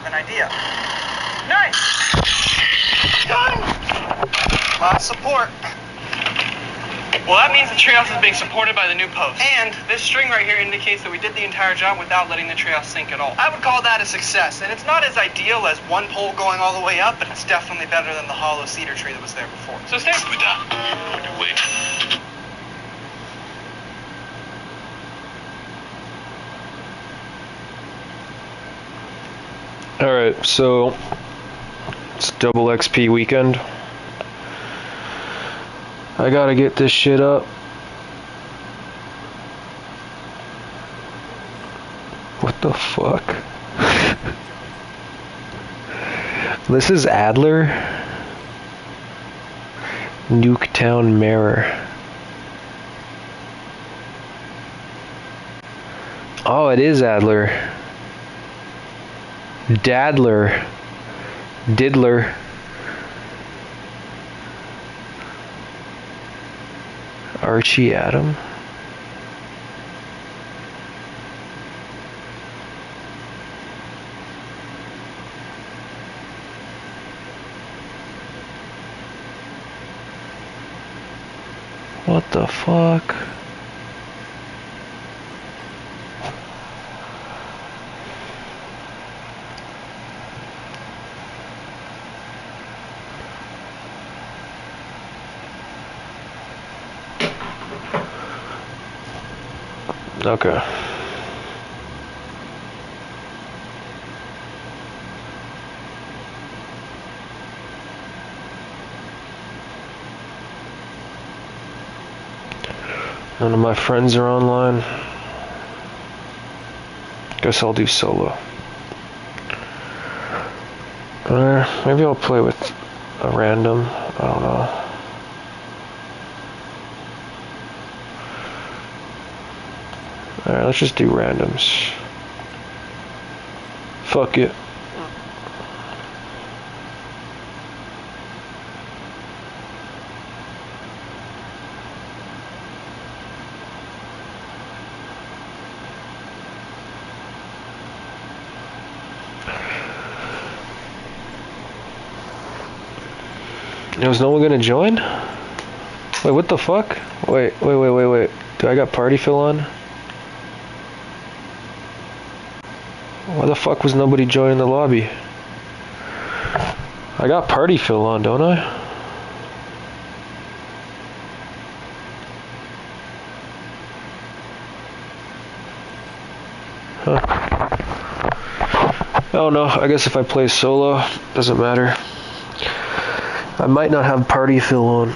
an idea. Nice! Done! Lots of support. Well, that means the treehouse is being supported by the new post. And this string right here indicates that we did the entire job without letting the treehouse sink at all. I would call that a success, and it's not as ideal as one pole going all the way up, but it's definitely better than the hollow cedar tree that was there before. So stay with that. Wait. Alright, so it's double XP weekend. I gotta get this shit up. What the fuck? This is Adler? Nuketown Mirror. Oh, it is Adler. Dadler. Diddler. Archie Adam. What the fuck? Okay. None of my friends are online. Guess I'll do solo. Maybe I'll play with a random. I don't know. Alright, let's just do randoms. Fuck it. Was no one gonna join? Wait, what the fuck? Wait. Do I got party fill on? Why the fuck was nobody joining the lobby? I got party fill on, don't I? Huh. Oh no, I guess if I play solo, doesn't matter. I might not have party fill on.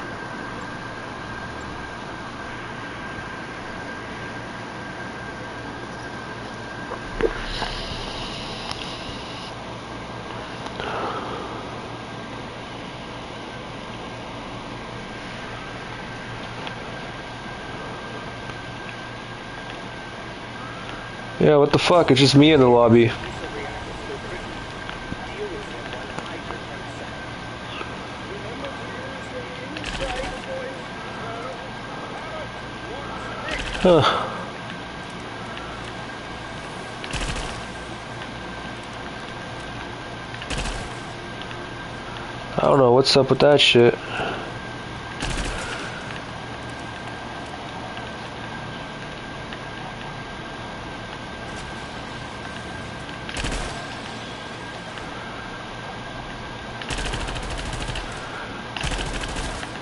Yeah, what the fuck? It's just me in the lobby. Huh. I don't know what's up with that shit.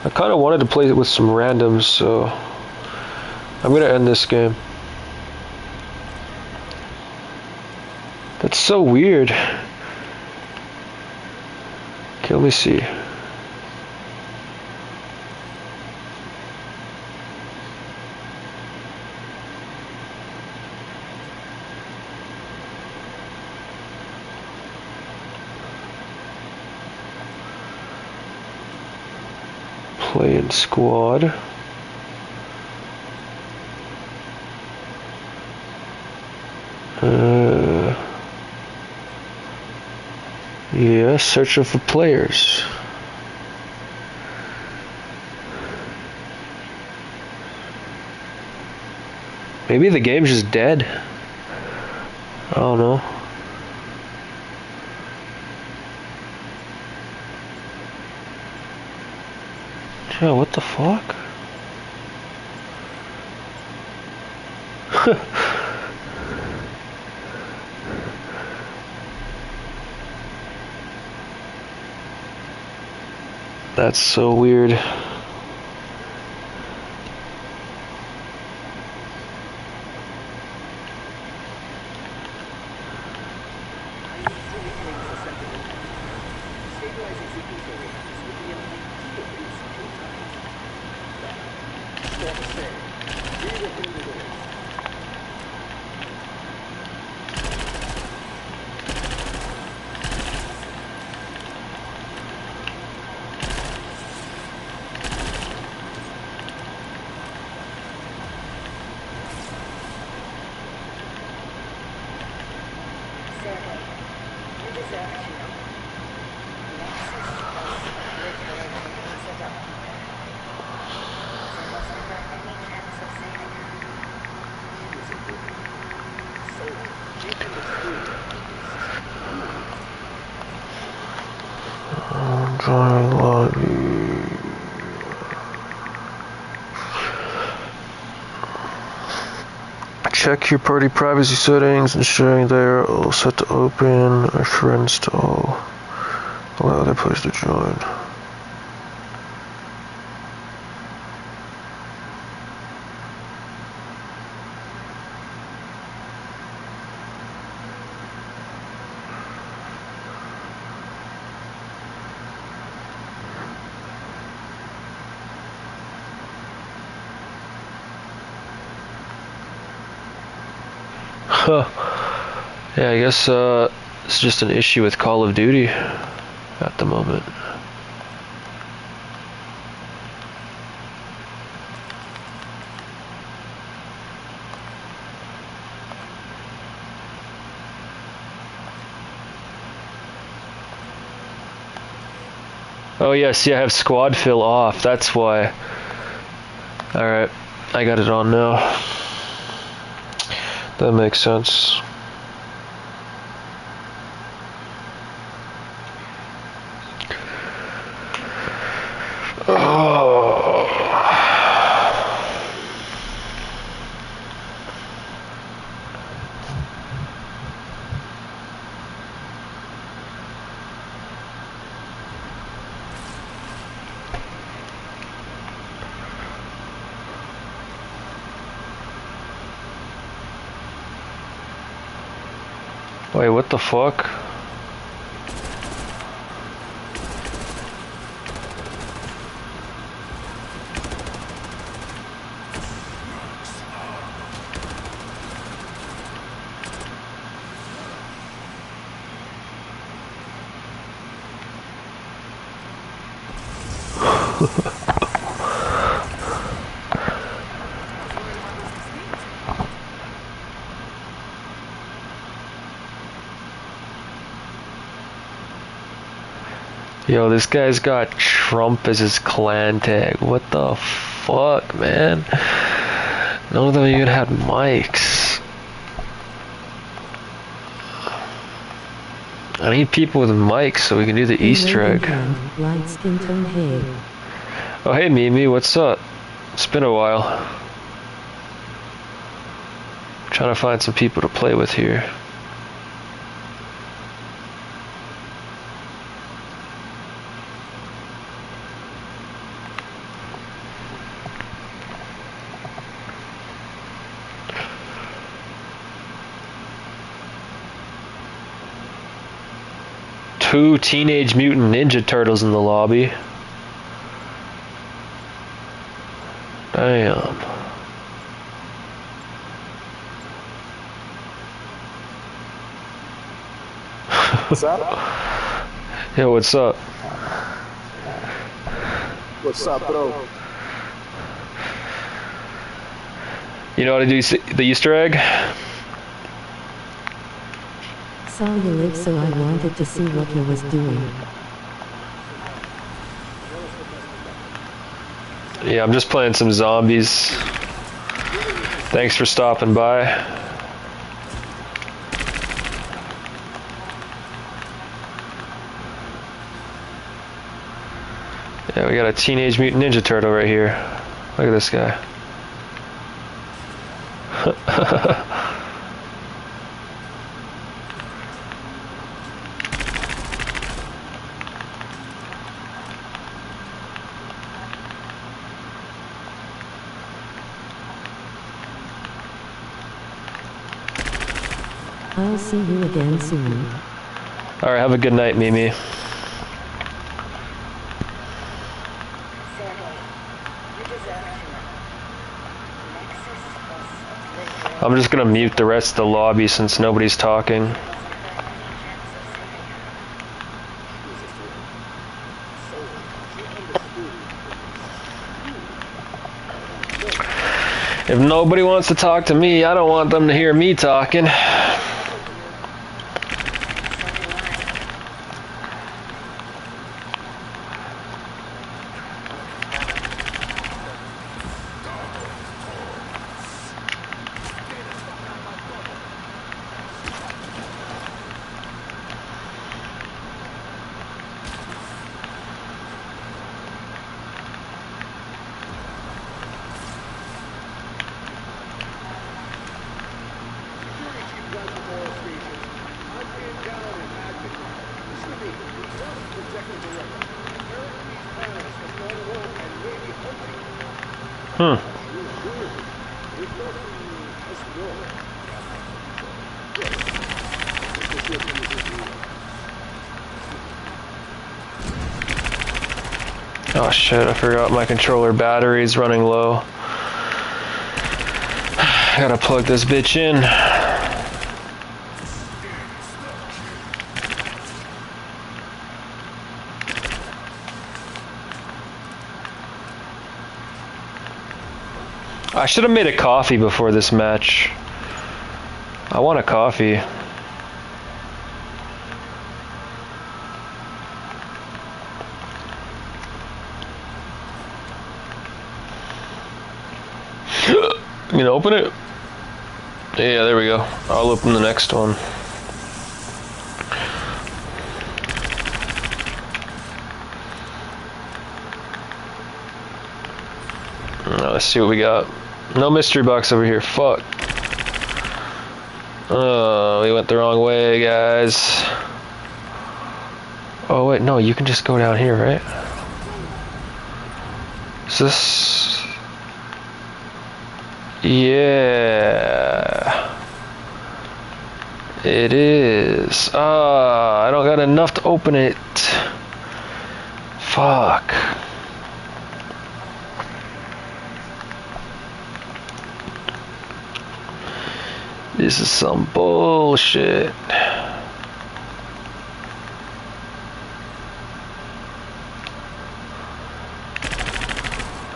I kind of wanted to play it with some randoms, so I'm gonna end this game. That's so weird. Okay, let me see. Play in squad. Yeah, searching for players. Maybe the game's just dead. I don't know. Yo, what the fuck? That's so weird. Check your party privacy settings, ensuring they are all set to open. Our friends to all allow their players to join. Huh. Yeah, I guess it's just an issue with Call of Duty at the moment. Oh yeah, see I have squad fill off, that's why. Alright, I got it on now. That makes sense. Oh. Wait, what the fuck? Yo, this guy's got Trump as his clan tag. What the fuck, man? None of them even had mics. I need people with mics so we can do the Easter egg. Oh, hey Mimi, what's up? It's been a while. I'm trying to find some people to play with here. Two Teenage Mutant Ninja Turtles in the lobby. Damn. What's up? Yo, what's up? What's up, bro? You know how to do the Easter egg? Saw you live, so I wanted to see what you was doing. Yeah, I'm just playing some zombies. Thanks for stopping by. Yeah, we got a Teenage Mutant Ninja Turtle right here. Look at this guy. I'll see you again soon. Alright, have a good night, Mimi. I'm just gonna mute the rest of the lobby since nobody's talking. If nobody wants to talk to me, I don't want them to hear me talking. Oh shit, I forgot my controller battery's running low. Gotta plug this bitch in. I should have made a coffee before this match. I want a coffee. You gonna open it? Yeah, there we go. I'll open the next one. Let's see what we got. No mystery box over here. Fuck. Oh, we went the wrong way, guys. Oh wait, no, you can just go down here, right? Is this... Yeah. It is. Ah, I don't got enough to open it. Fuck. This is some bullshit.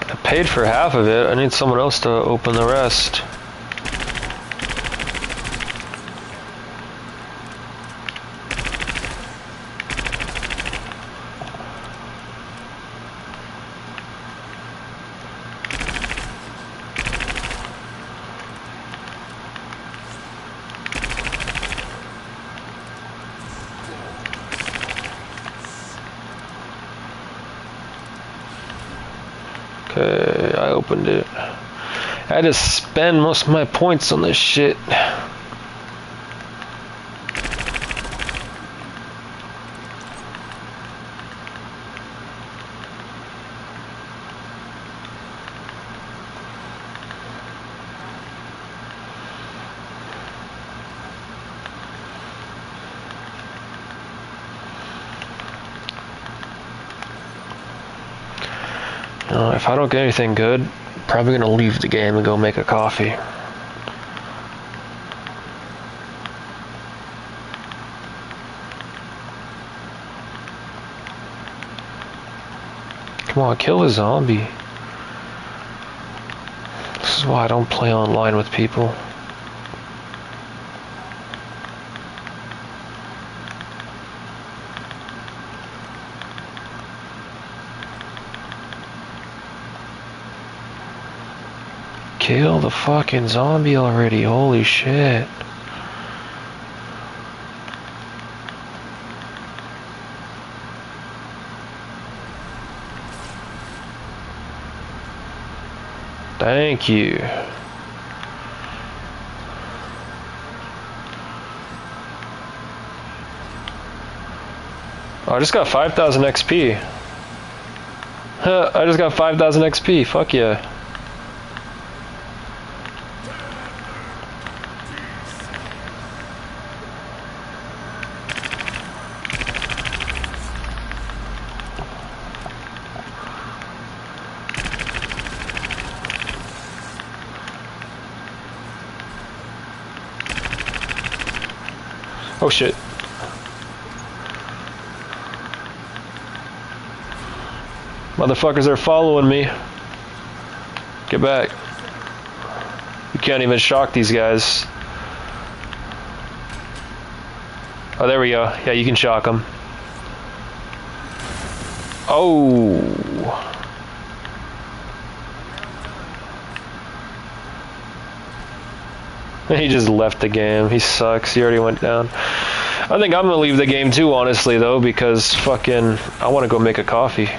I paid for half of it. I need someone else to open the rest. Okay, I opened it. I had to spend most of my points on this shit. If I don't get anything good, I'm probably gonna leave the game and go make a coffee. Come on, kill the zombie. This is why I don't play online with people. Kill the fucking zombie already, holy shit. Thank you. Oh, I just got 5,000 XP. Huh, I just got 5,000 XP. Fuck yeah. Oh shit. Motherfuckers are following me. Get back. You can't even shock these guys. Oh, there we go. Yeah, you can shock them. Oh. He just left the game. He sucks. He already went down. I think I'm gonna leave the game too, honestly, though, because fucking I want to go make a coffee.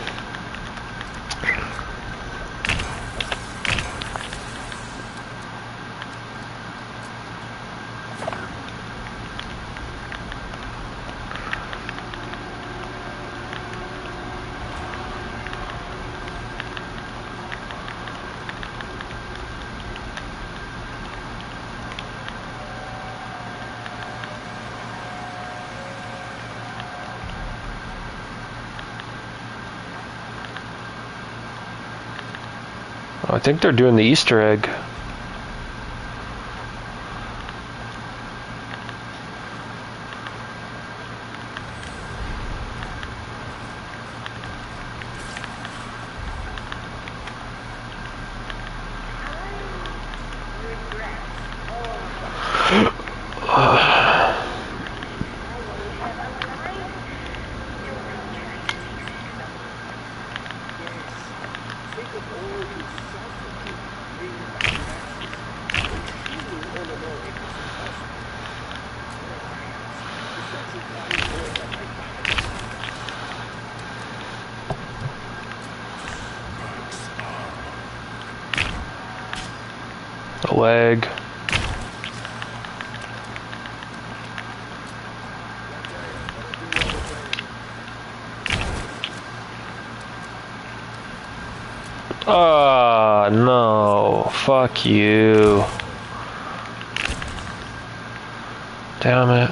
I think they're doing the Easter egg. A leg. Ah, no. Fuck you. Damn it.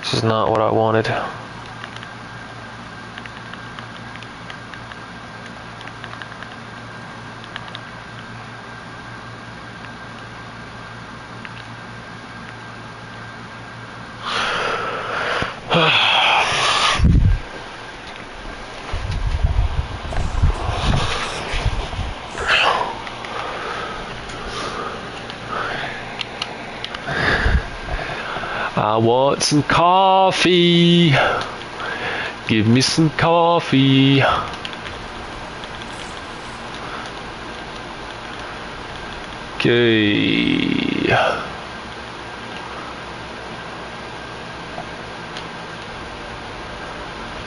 This is not what I wanted. I want some coffee. Give me some coffee. Okay.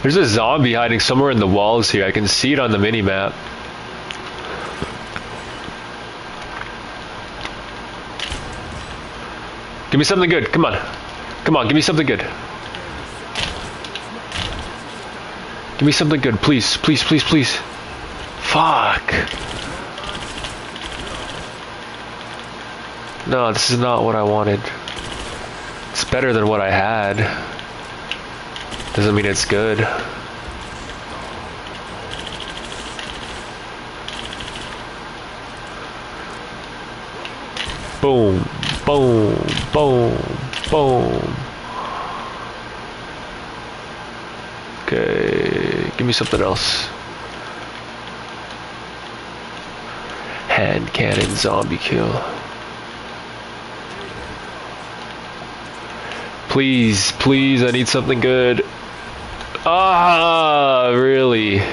There's a zombie hiding somewhere in the walls here. I can see it on the mini-map. Give me something good. Come on. Come on, give me something good. Give me something good, please. Please, please, please. Fuck. No, this is not what I wanted. It's better than what I had. Doesn't mean it's good. Boom, boom, boom, boom. Okay, give me something else. Hand cannon zombie kill. Please, please, I need something good. Ah, really? You're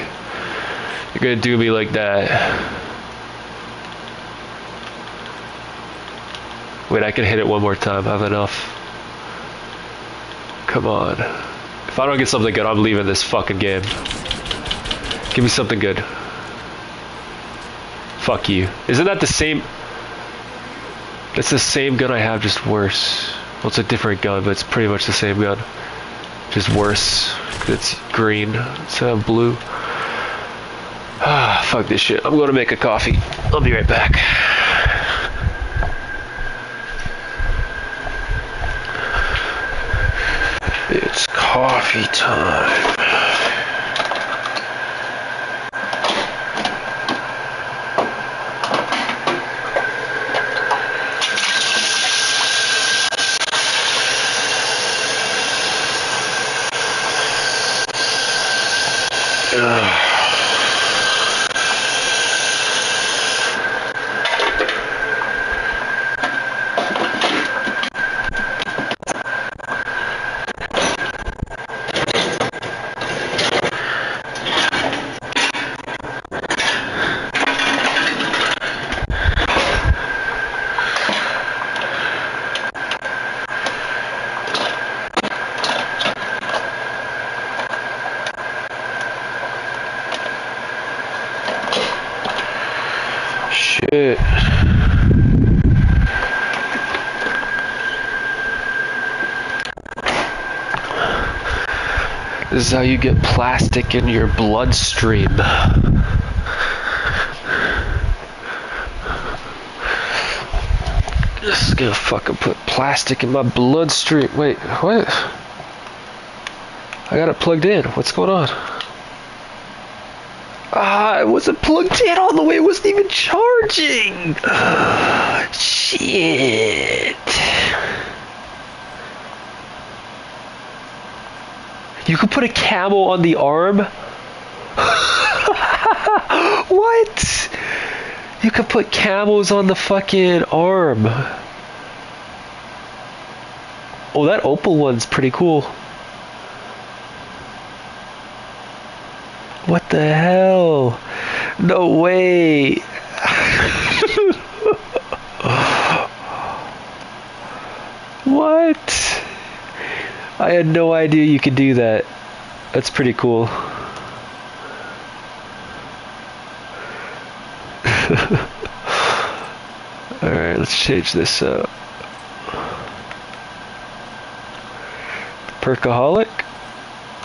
gonna do me like that? Wait, I can hit it one more time. I have enough. Come on. If I don't get something good, I'm leaving this fucking game. Give me something good. Fuck you. Isn't that the same? It's the same gun I have, just worse. Well, it's a different gun, but it's pretty much the same gun. Just worse. It's green instead of blue. Ah, fuck this shit. I'm going to make a coffee. I'll be right back. It's coffee time. Shit. This is how you get plastic in your bloodstream. Just gonna fucking put plastic in my bloodstream. Wait, what? I got it plugged in. What's going on? Ah, it wasn't plugged in all the way. It wasn't even charging. Shit. You could put a camo on the arm? What? You could put camos on the fucking arm. Oh, that Opal one's pretty cool. What the hell? No way. What? I had no idea you could do that. That's pretty cool. Alright, let's change this up. Perkaholic?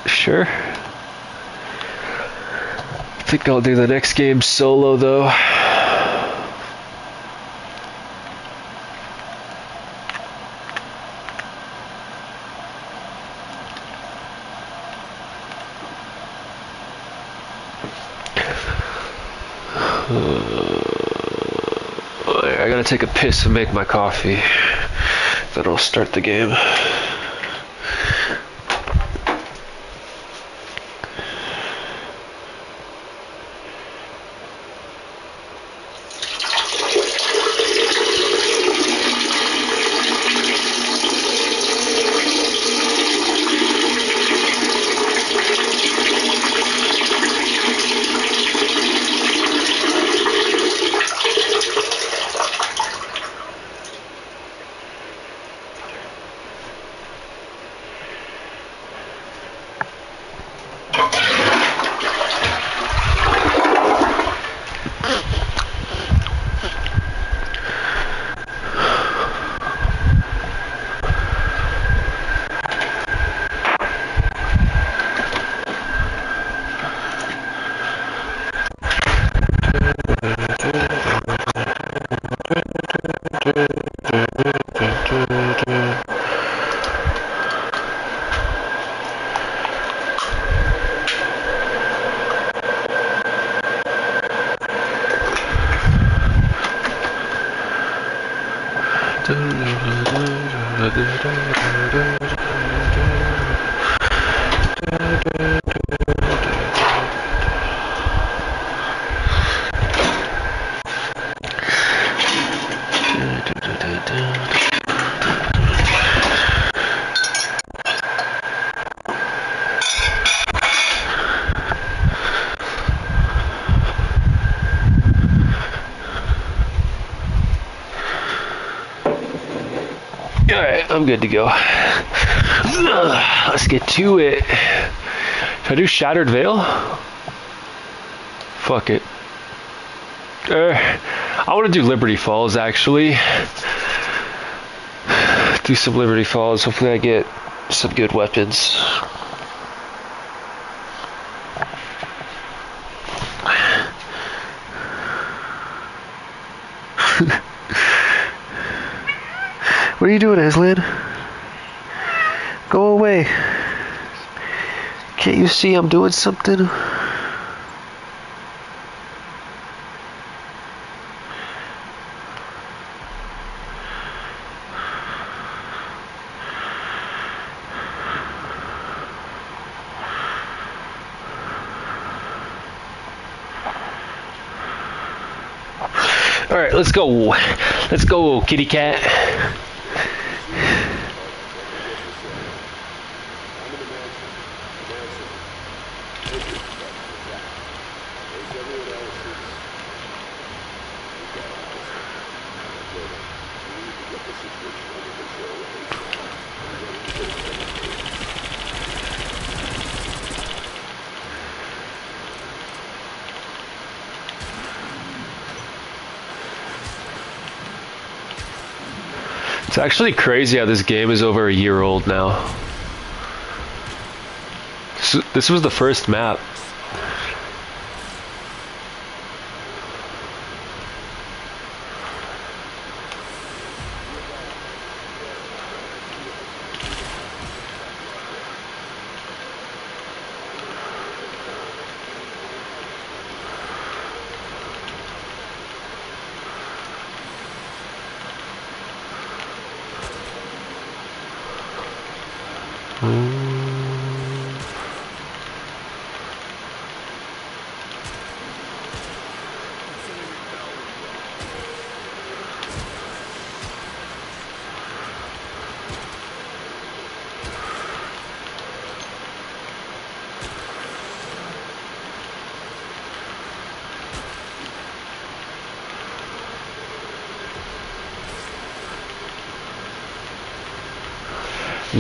Sure. I think I'll do the next game solo though. I gotta take a piss and make my coffee. Then I'll start the game. Alright, I'm good to go. Let's get to it. Should I do Shattered Veil? Fuck it. I want to do Liberty Falls, actually. Do some Liberty Falls. Hopefully I get some good weapons. What are you doing, Aslan? Go away. Can't you see I'm doing something? Alright, let's go. Let's go, kitty cat. It's actually crazy how this game is over a year old now. This was the first map.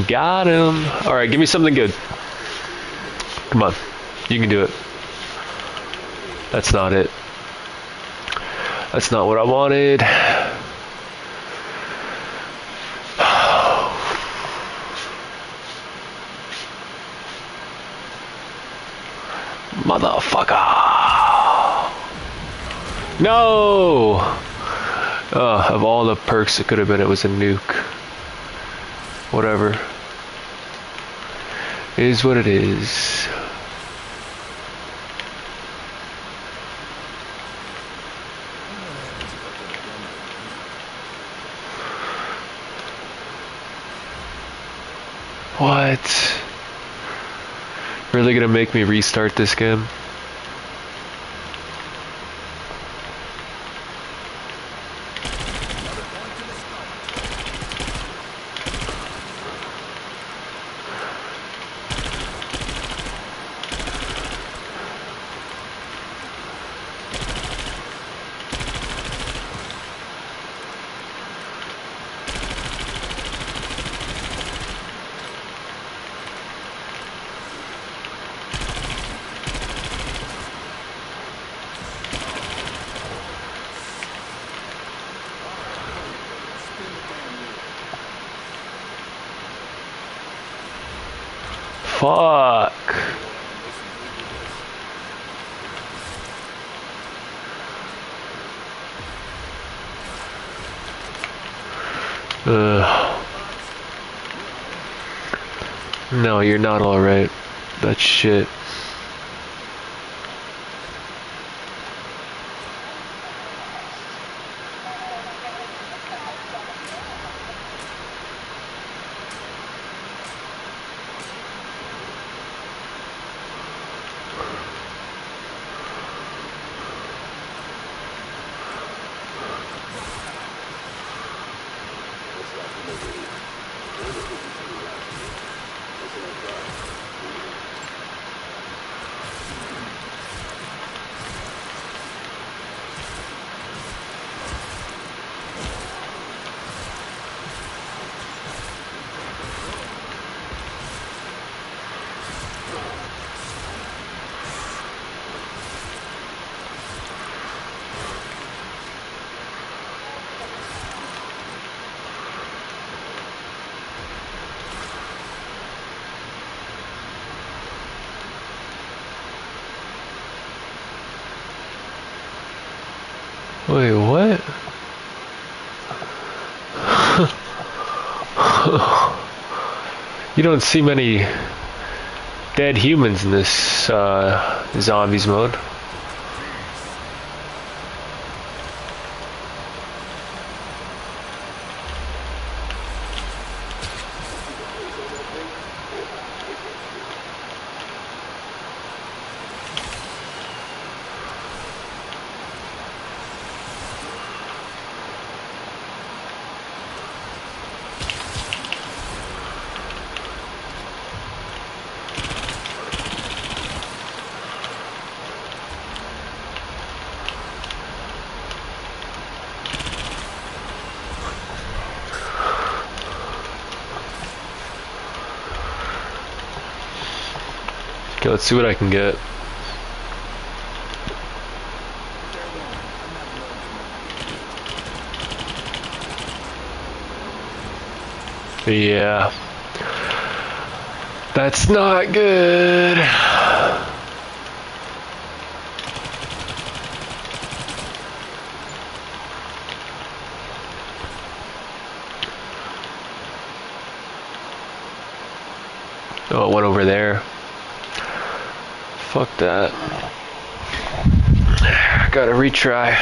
Got him. Alright, give me something good. Come on. You can do it. That's not it. That's not what I wanted. Motherfucker. No! Of all the perks it could have been, it was a nuke. Whatever. It is what it is. What? Really gonna make me restart this game? Fuck. No, you're not alright. That's shit. Wait, what? You don't see many dead humans in this zombies mode. Okay, let's see what I can get. Yeah. That's not good. Oh, it went over there. Fuck that. Gotta retry.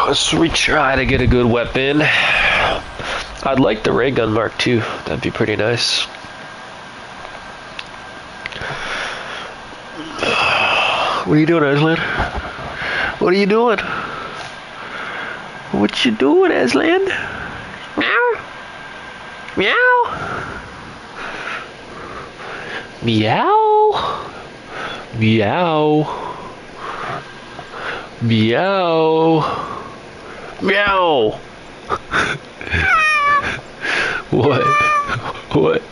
Let's retry to get a good weapon. I'd like the ray gun Mark II. That'd be pretty nice. What are you doing, Aslan? What are you doing? What you doing, Aslan? Meow? Meow? Meow? Meow? Meow? Meow! What? What?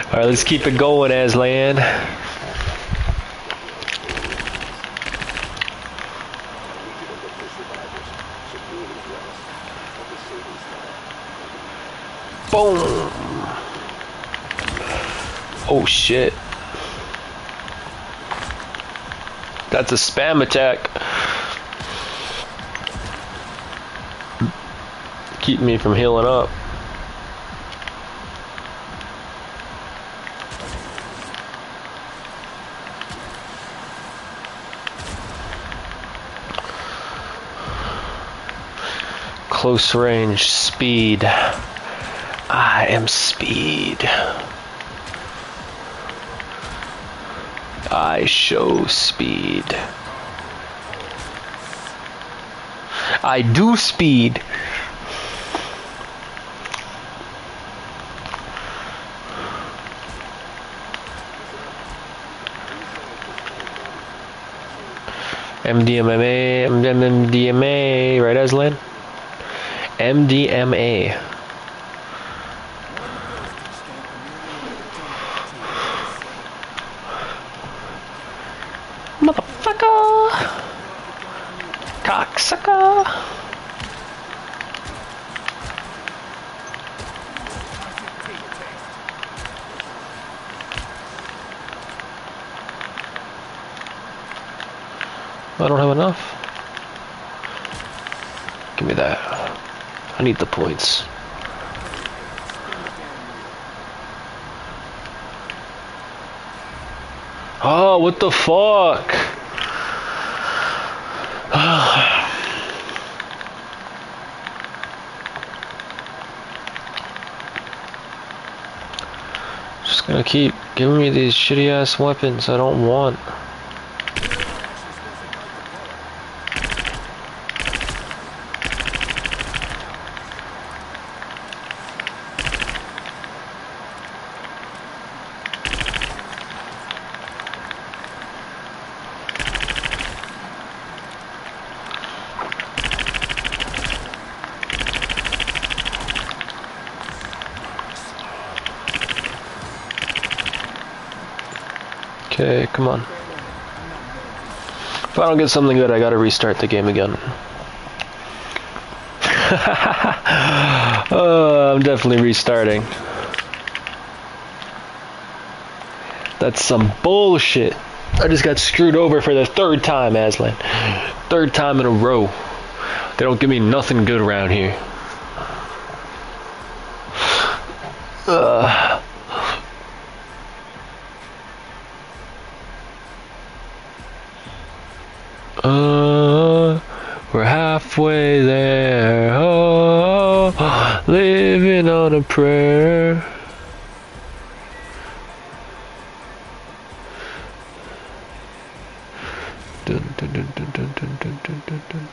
All right, let's keep it going, Aslan. Boom! Oh shit. That's a spam attack. Keep me from healing up. Close range speed. I am speed. I show speed. I do speed. MDMA, right, Aslan? MDMA. Motherfucker! Cocksucker! I don't have enough. Give me that. I need the points. Oh, what the fuck? Just Gonna keep giving me these shitty ass weapons I don't want. Okay, come on. If I don't get something good, I gotta restart the game again. I'm definitely restarting. That's some bullshit. I just got screwed over for the 3rd time, Aslan. 3rd time in a row. They don't give me nothing good around here. We're halfway there. Oh, living on a prayer. Dun, dun, dun, dun, dun, dun, dun, dun, dun, dun.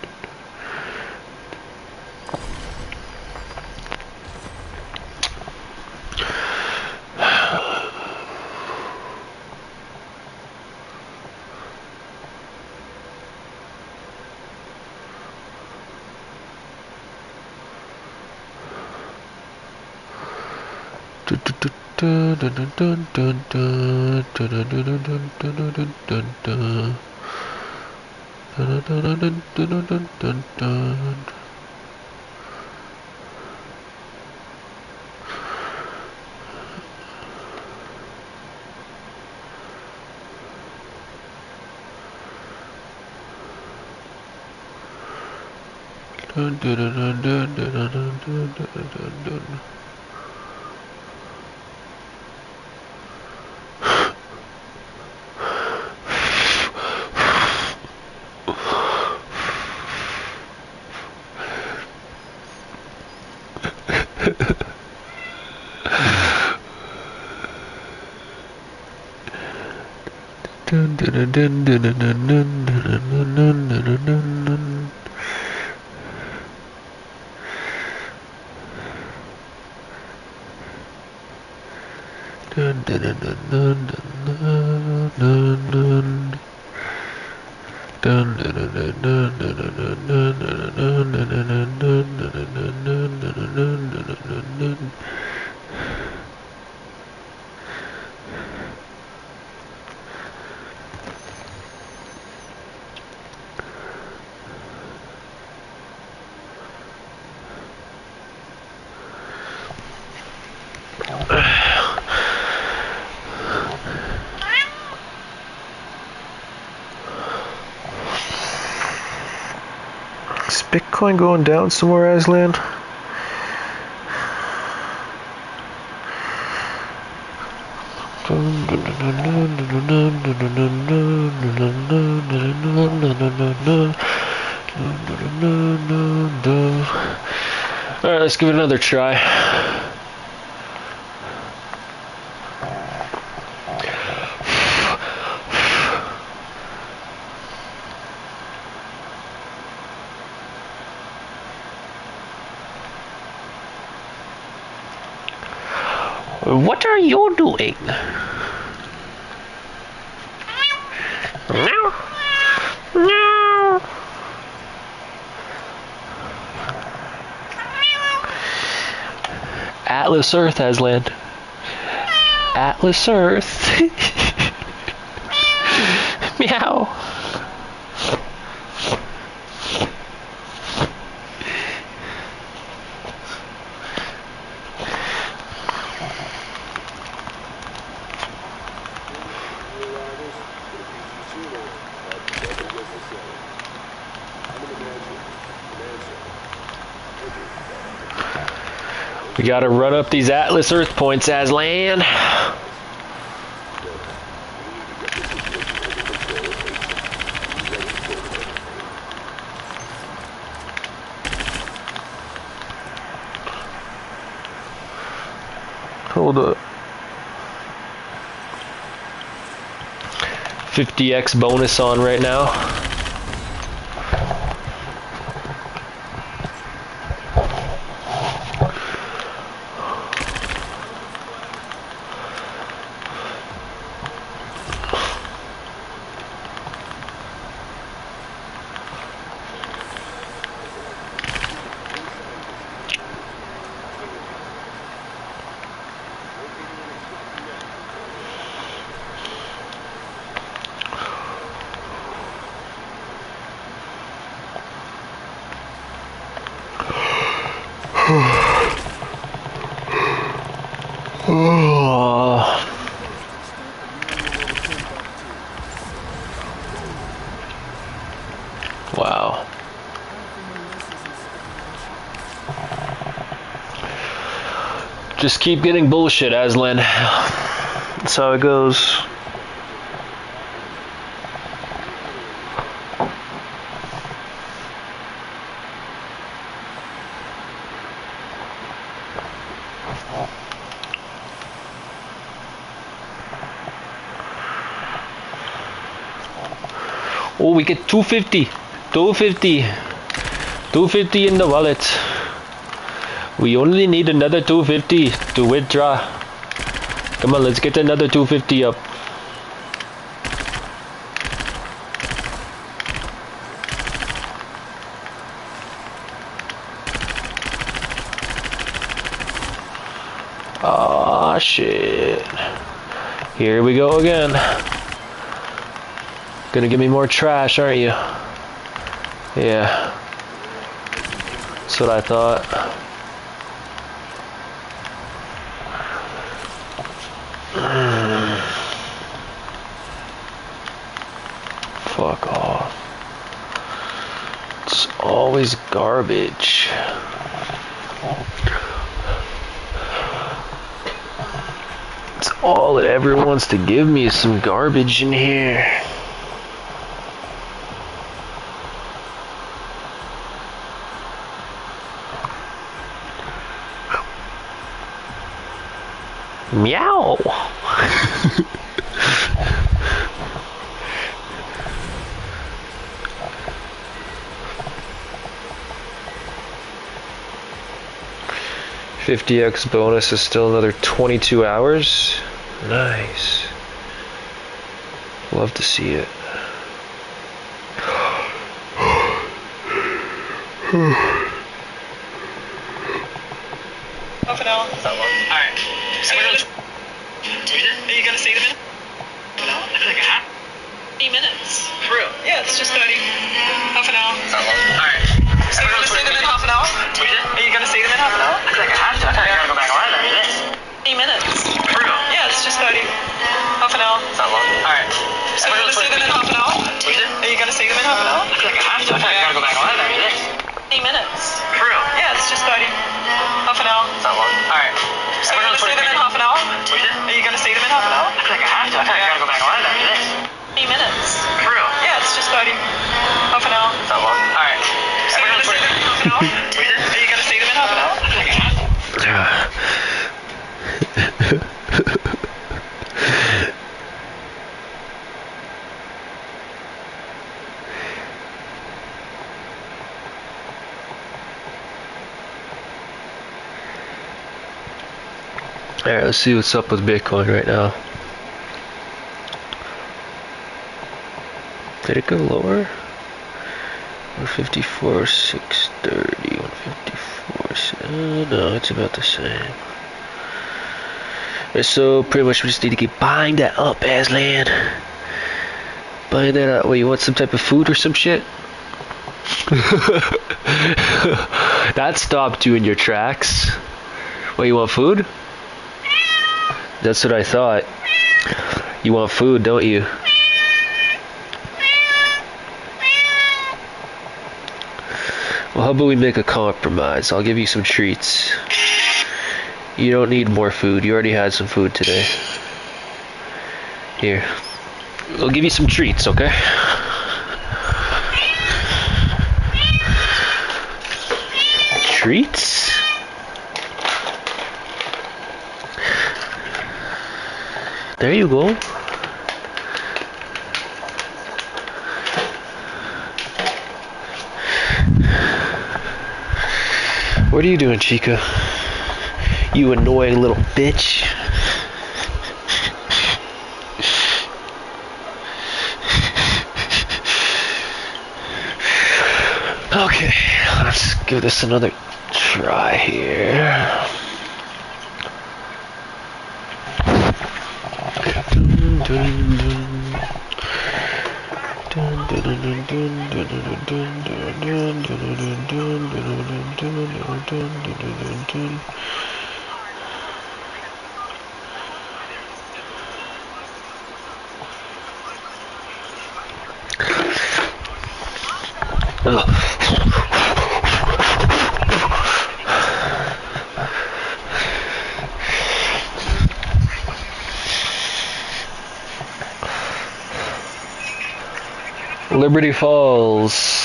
Is Bitcoin going down somewhere, Aslan? Alright, let's give it another try. What are you doing? No. No. Atlas Earth has land. Atlas Earth. Meow. We gotta run up these Atlas Earth points, Aslan. Hold up. 50x bonus on right now. Wow. Just keep getting bullshit, Aslan. That's how it goes. Oh, we get 250. 250. 250 in the wallet. We only need another 250 to withdraw. Come on, let's get another 250 up. Ah, shit. Here we go again. Gonna give me more trash, aren't you? Yeah. That's what I thought. Fuck off. It's always garbage. It's all it ever wants to give me is some garbage in here. Meow. $50x bonus is still another 22 hours. Nice. Love to see it. Half an hour. Alright. Are you gonna see them in? No? I feel like a half. 30 minutes. For real? Yeah, it's just 30. Half an hour. Alright. So you're gonna see them in half an hour? Are you gonna see them in half an hour? I feel like I have to. I thought you were gonna go back around after this. 30 minutes. For real? Yeah, it's just 30. Half an hour. It's not long. Alright. So you're gonna see them in half an hour? Are you gonna see them in half an hour? I feel like I have to. I thought you were gonna go back around after this. 30 minutes. For real? Yeah, it's just 30. Half an hour. It's not long. Alright. So you're gonna see them in half an hour? Are you gonna see them in half an hour? I feel like I have to. I thought you were gonna go back around after this. 30 minutes. For real? Yeah, it's just 30. Half an hour. It's not long. Alright. So you're gonna see them in half an hour? Are you gonna see them in half an hour? I feel like I have to. Alright, let's see what's up with Bitcoin right now. Did it go lower? 154, 630, 154, no, it's about the same. So pretty much we just need to keep buying that up, Aslan. Buying that up. Wait, you want some type of food or some shit? That stopped you in your tracks. Wait, you want food? That's what I thought. You want food, don't you? Well, how about we make a compromise? I'll give you some treats. You don't need more food. You already had some food today. Here. I'll give you some treats, okay? Treats? There you go. What are you doing, Chica? You annoying little bitch. Okay, let's give this another try here. Liberty Falls.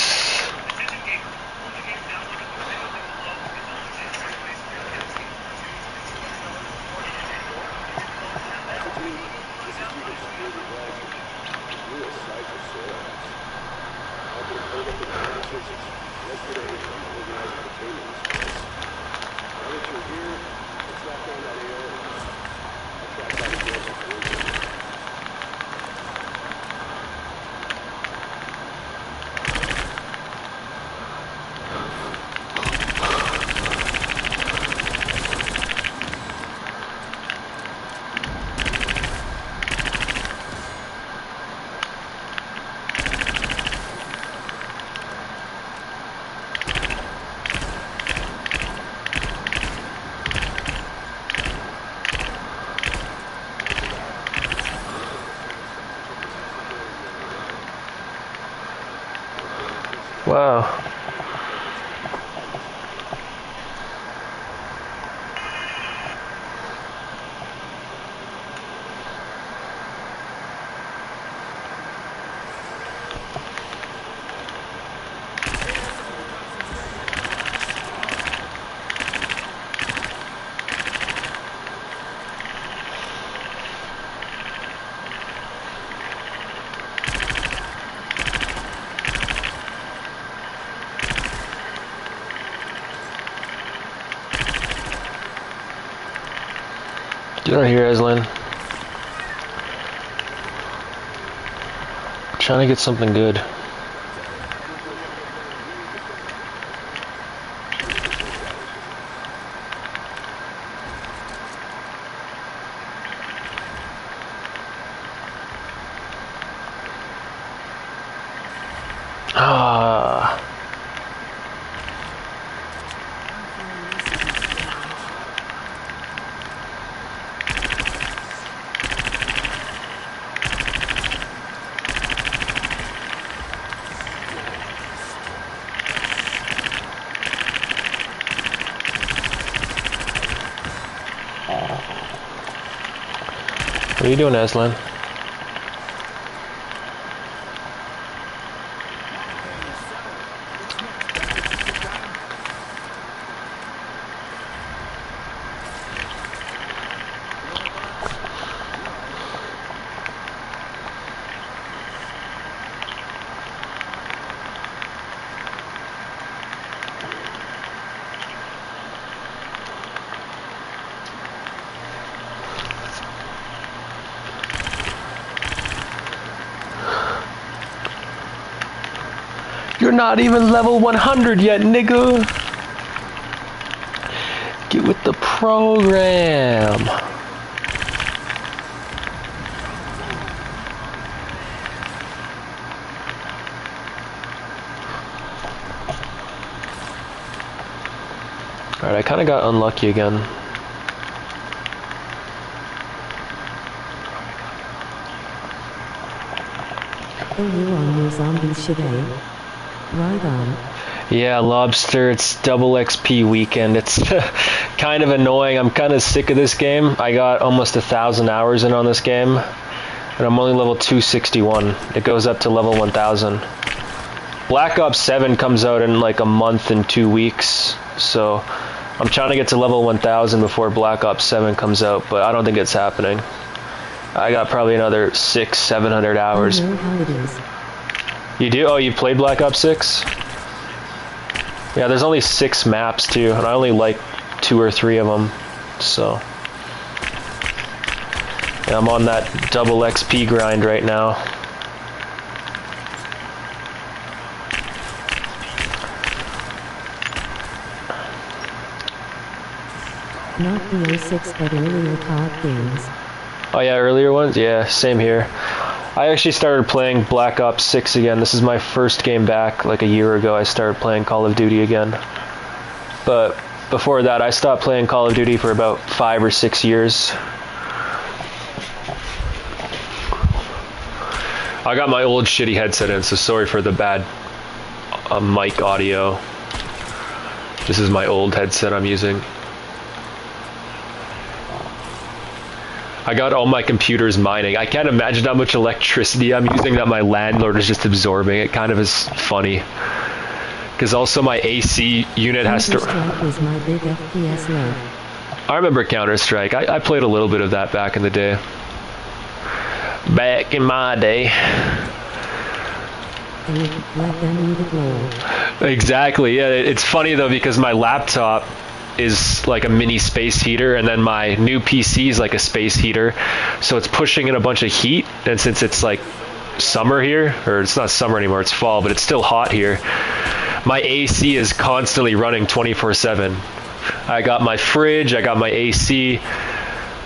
Wow. You don't hear Aslan. Trying to get something good. Ah. What are you doing, Aslan? You're not even level 100 yet, nigga. Get with the program. Alright, I kind of got unlucky again. Oh, you on your zombie shit, eh? Right on. Yeah, Lobster, it's double XP weekend. It's kind of annoying. I'm kind of sick of this game. I got almost 1,000 hours in on this game, and I'm only level 261. It goes up to level 1,000. Black Ops 7 comes out in like a month and 2 weeks, so I'm trying to get to level 1,000 before Black Ops 7 comes out, but I don't think it's happening. I got probably another 600-700 hours. I know how it is. You do? Oh, you played Black Ops 6? Yeah, there's only 6 maps too, and I only like 2 or 3 of them. So yeah, I'm on that double XP grind right now. Not the 06 but earlier COD games. Oh yeah, earlier ones? Yeah, same here. I actually started playing Black Ops 6 again. This is my first game back. Like a year ago I started playing Call of Duty again. But before that I stopped playing Call of Duty for about 5 or 6 years. I got my old shitty headset in, so sorry for the bad mic audio. This is my old headset I'm using. I got all my computers mining. I can't imagine how much electricity I'm using that my landlord is just absorbing. It kind of is funny. Because also my AC unit has to... Counter-Strike was my big FPS love. I remember Counter-Strike. I played a little bit of that back in the day. Back in my day. Let them eat it raw. Exactly, yeah. It's funny though because my laptop is like a mini space heater, and then my new PC is like a space heater, so it's pushing in a bunch of heat. And since it's like summer here, or it's not summer anymore, it's fall, but it's still hot here, my AC is constantly running 24/7. I got my fridge, I got my AC.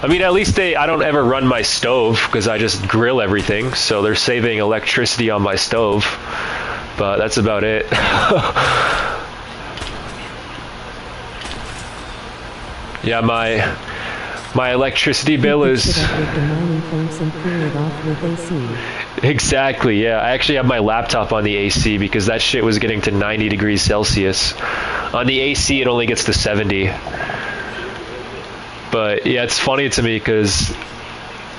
I mean, at least I don't ever run my stove because I just grill everything, so they're saving electricity on my stove, but that's about it. Yeah, my electricity bill is... Exactly, yeah. I actually have my laptop on the AC because that shit was getting to 90 degrees Celsius. On the AC, it only gets to 70. But yeah, it's funny to me because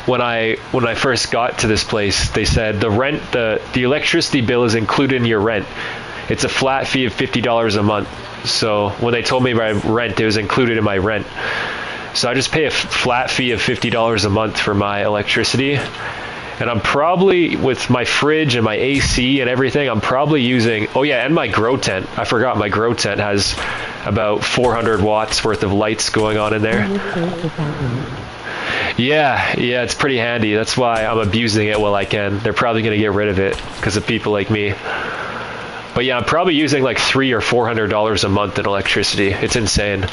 when I first got to this place, they said the electricity bill is included in your rent. It's a flat fee of $50 a month. So when they told me my rent, it was included in my rent. So I just pay a flat fee of $50 a month for my electricity. And I'm probably, with my fridge and my AC and everything, I'm probably using, oh yeah, and my grow tent. I forgot my grow tent has about 400 watts worth of lights going on in there. Yeah, it's pretty handy. That's why I'm abusing it while I can. They're probably going to get rid of it because of people like me. But yeah, I'm probably using like $300 or $400 a month in electricity. It's insane.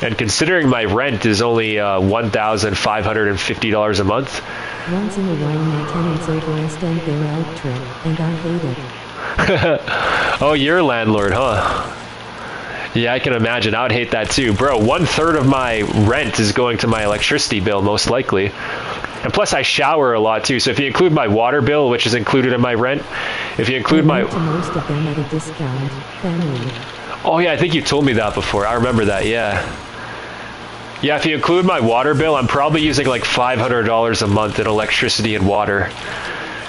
And considering my rent is only $1,550 a month. Once in a while my tenants overextend their electric, and I hate it. Oh, you're a landlord, huh? Yeah, I can imagine. I would hate that too. Bro, 1/3 of my rent is going to my electricity bill, most likely. And plus I shower a lot too, so if you include my water bill, which is included in my rent, if you include my... most of them at a discount, family. Oh yeah, I think you told me that before. I remember that, yeah. Yeah, if you include my water bill, I'm probably using like $500 a month in electricity and water.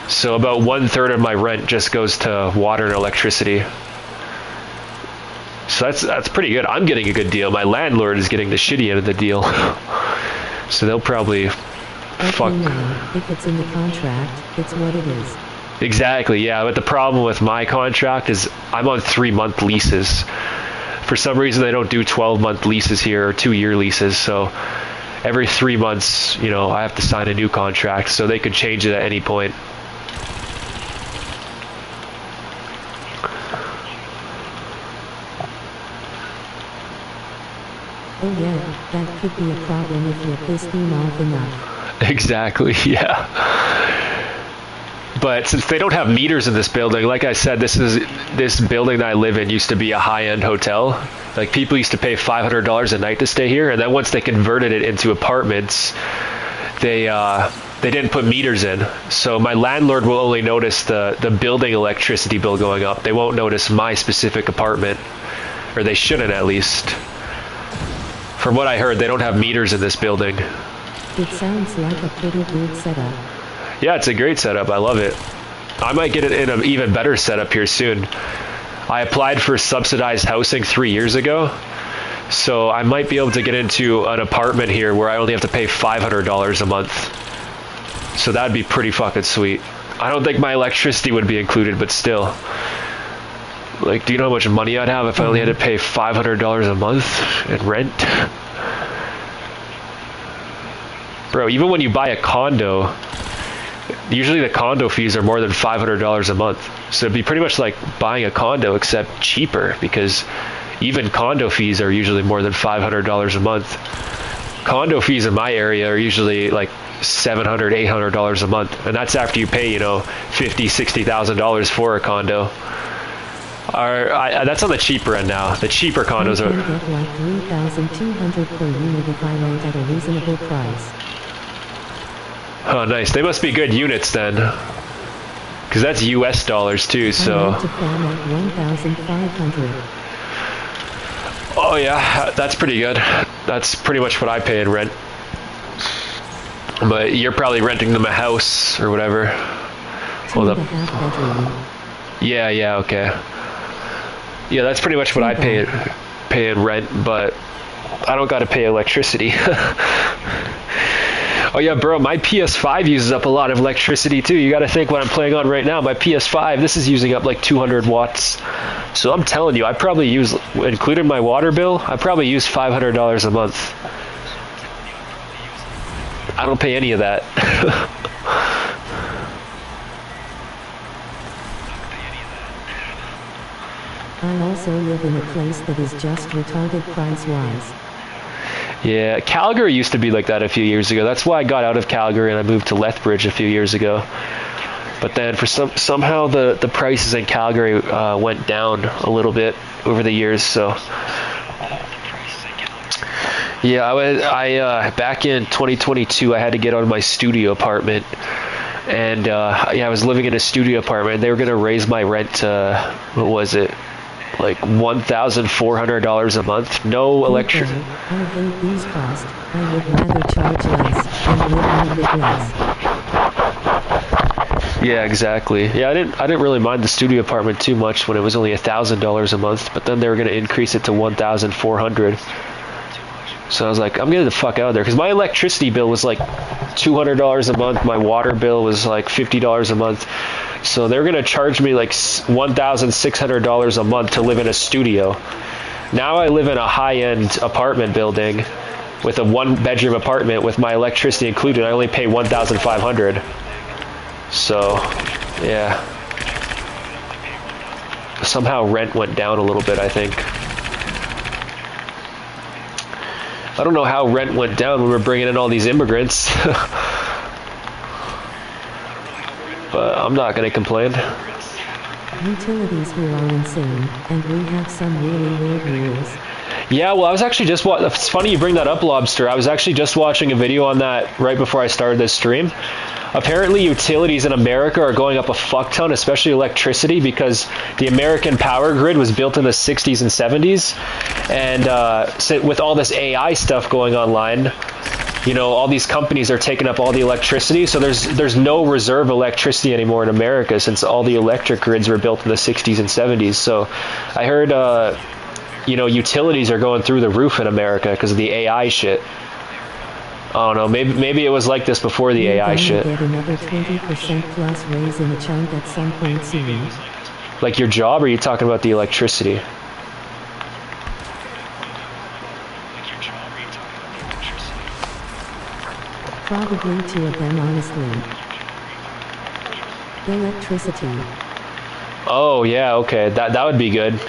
So about 1/3 of my rent just goes to water and electricity. So that's pretty good. I'm getting a good deal. My landlord is getting the shitty end of the deal. So they'll probably... Fuck. If it's in the contract, it's what it is. Exactly, yeah. But the problem with my contract is I'm on 3-month leases. For some reason, they don't do 12-month leases here or 2-year leases. So every 3 months, you know, I have to sign a new contract. So they could change it at any point. Oh yeah, that could be a problem if you're pissed off enough. Exactly, yeah. But since they don't have meters in this building, like I said, this building that I live in used to be a high-end hotel. Like people used to pay $500 a night to stay here, and then once they converted it into apartments, they didn't put meters in. So my landlord will only notice the building electricity bill going up. They won't notice my specific apartment, or they shouldn't at least. From what I heard, they don't have meters in this building. It sounds like a pretty good setup. Yeah, it's a great setup. I love it. I might get it in an even better setup here soon. I applied for subsidized housing 3 years ago, so I might be able to get into an apartment here where I only have to pay $500 a month. So that'd be pretty fucking sweet. I don't think my electricity would be included, but still. Like, do you know how much money I'd have if I only had to pay $500 a month in rent? Bro, even when you buy a condo, usually the condo fees are more than $500 a month. So it'd be pretty much like buying a condo, except cheaper, because even condo fees are usually more than $500 a month. Condo fees in my area are usually like $700, $800 a month, and that's after you pay, you know, $50,000, $60,000 for a condo. That's on the cheaper end now. The cheaper condos I are. can get like 3,200 per unit if I rent at a reasonable price. Oh, nice. They must be good units then, because that's US dollars too. I So. rent a farm at 1,500. Oh yeah, that's pretty good. That's pretty much what I pay in rent. But you're probably renting them a house or whatever. Hold up. 2.5 bedroom. Yeah, okay. Yeah, that's pretty much what I pay in rent, but I don't gotta pay electricity. Oh yeah, bro, my PS5 uses up a lot of electricity too. You gotta think what I'm playing on right now. My PS5, this is using up like 200 watts. So I'm telling you, I probably use, including my water bill, I probably use $500 a month. I don't pay any of that. I also live in a place that is just retarded price-wise. Yeah, Calgary used to be like that a few years ago. That's why I got out of Calgary and I moved to Lethbridge a few years ago. But then for somehow the prices in Calgary went down a little bit over the years. So yeah, I back in 2022 I had to get out of my studio apartment, and yeah, I was living in a studio apartment. They were gonna raise my rent to, what was it? Like $1,400 a month. No electric. I hate these costs. I would rather charge less and live in a bit less. Yeah, exactly. Yeah, I didn't really mind the studio apartment too much when it was only $1,000 a month, but then they were gonna increase it to $1,400. So I was like, I'm getting the fuck out of there, because my electricity bill was like $200 a month. My water bill was like $50 a month. So they're gonna charge me like $1,600 a month to live in a studio. Now I live in a high-end apartment building with a one-bedroom apartment with my electricity included. I only pay $1,500. So, yeah. Somehow rent went down a little bit, I think. I don't know how rent went down when we were bringing in all these immigrants. But I'm not going to complain. Utilities here are insane, and we have some really weird rules. Yeah, well, I was actually just watching. It's funny you bring that up, Lobster. I was actually just watching a video on that right before I started this stream. Apparently, utilities in America are going up a fuck ton, especially electricity, because the American power grid was built in the 60s and 70s. And with all this AI stuff going online, you know, all these companies are taking up all the electricity, so there's no reserve electricity anymore in America, since all the electric grids were built in the 60s and 70s. So I heard, you know, utilities are going through the roof in America because of the AI shit. I don't know, maybe it was like this before the AI shit. Get another 20% plus raise in a chunk at some point soon. Like your job, or are you talking about the electricity? Probably two of them, honestly. Electricity. Oh yeah, okay, that would be good.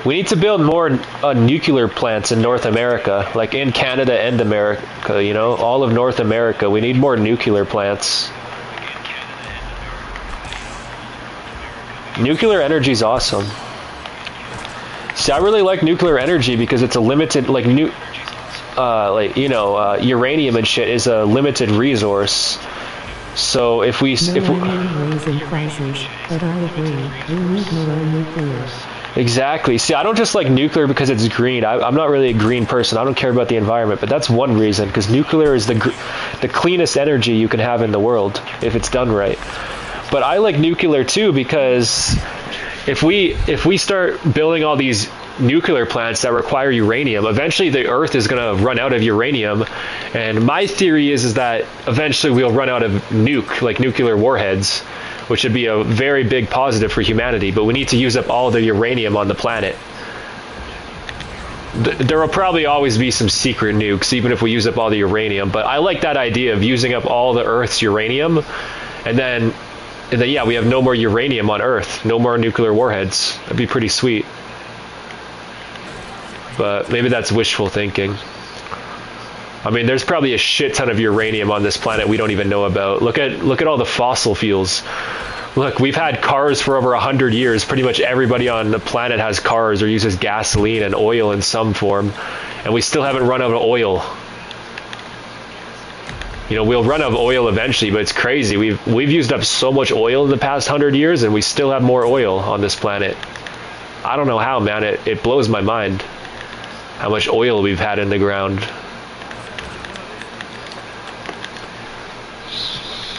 We need to build more nuclear plants in North America, like in Canada and America, you know, all of North America. We need more nuclear plants. Nuclear energy is awesome. See, I really like nuclear energy because it's a limited, like uranium and shit is a limited resource. So if we raising prices, but I agree, we need more nuclear. Exactly. See, I don't just like nuclear because it's green. I'm not really a green person. I don't care about the environment, but that's one reason, because nuclear is the cleanest energy you can have in the world if it's done right. But I like nuclear too, because if we start building all these nuclear plants that require uranium, eventually the Earth is going to run out of uranium, and my theory is that eventually we'll run out of nuclear warheads. which would be a very big positive for humanity, but we need to use up all the uranium on the planet. There will probably always be some secret nukes, even if we use up all the uranium, but I like that idea of using up all the Earth's uranium, and then yeah, we have no more uranium on Earth, no more nuclear warheads. That'd be pretty sweet. But maybe that's wishful thinking. I mean, there's probably a shit ton of uranium on this planet we don't even know about. Look at all the fossil fuels. Look, we've had cars for over 100 years. Pretty much everybody on the planet has cars or uses gasoline and oil in some form, and we still haven't run out of oil. You know, we'll run out of oil eventually, but it's crazy. We've used up so much oil in the past 100 years, and we still have more oil on this planet. I don't know how, man. It blows my mind how much oil we've had in the ground.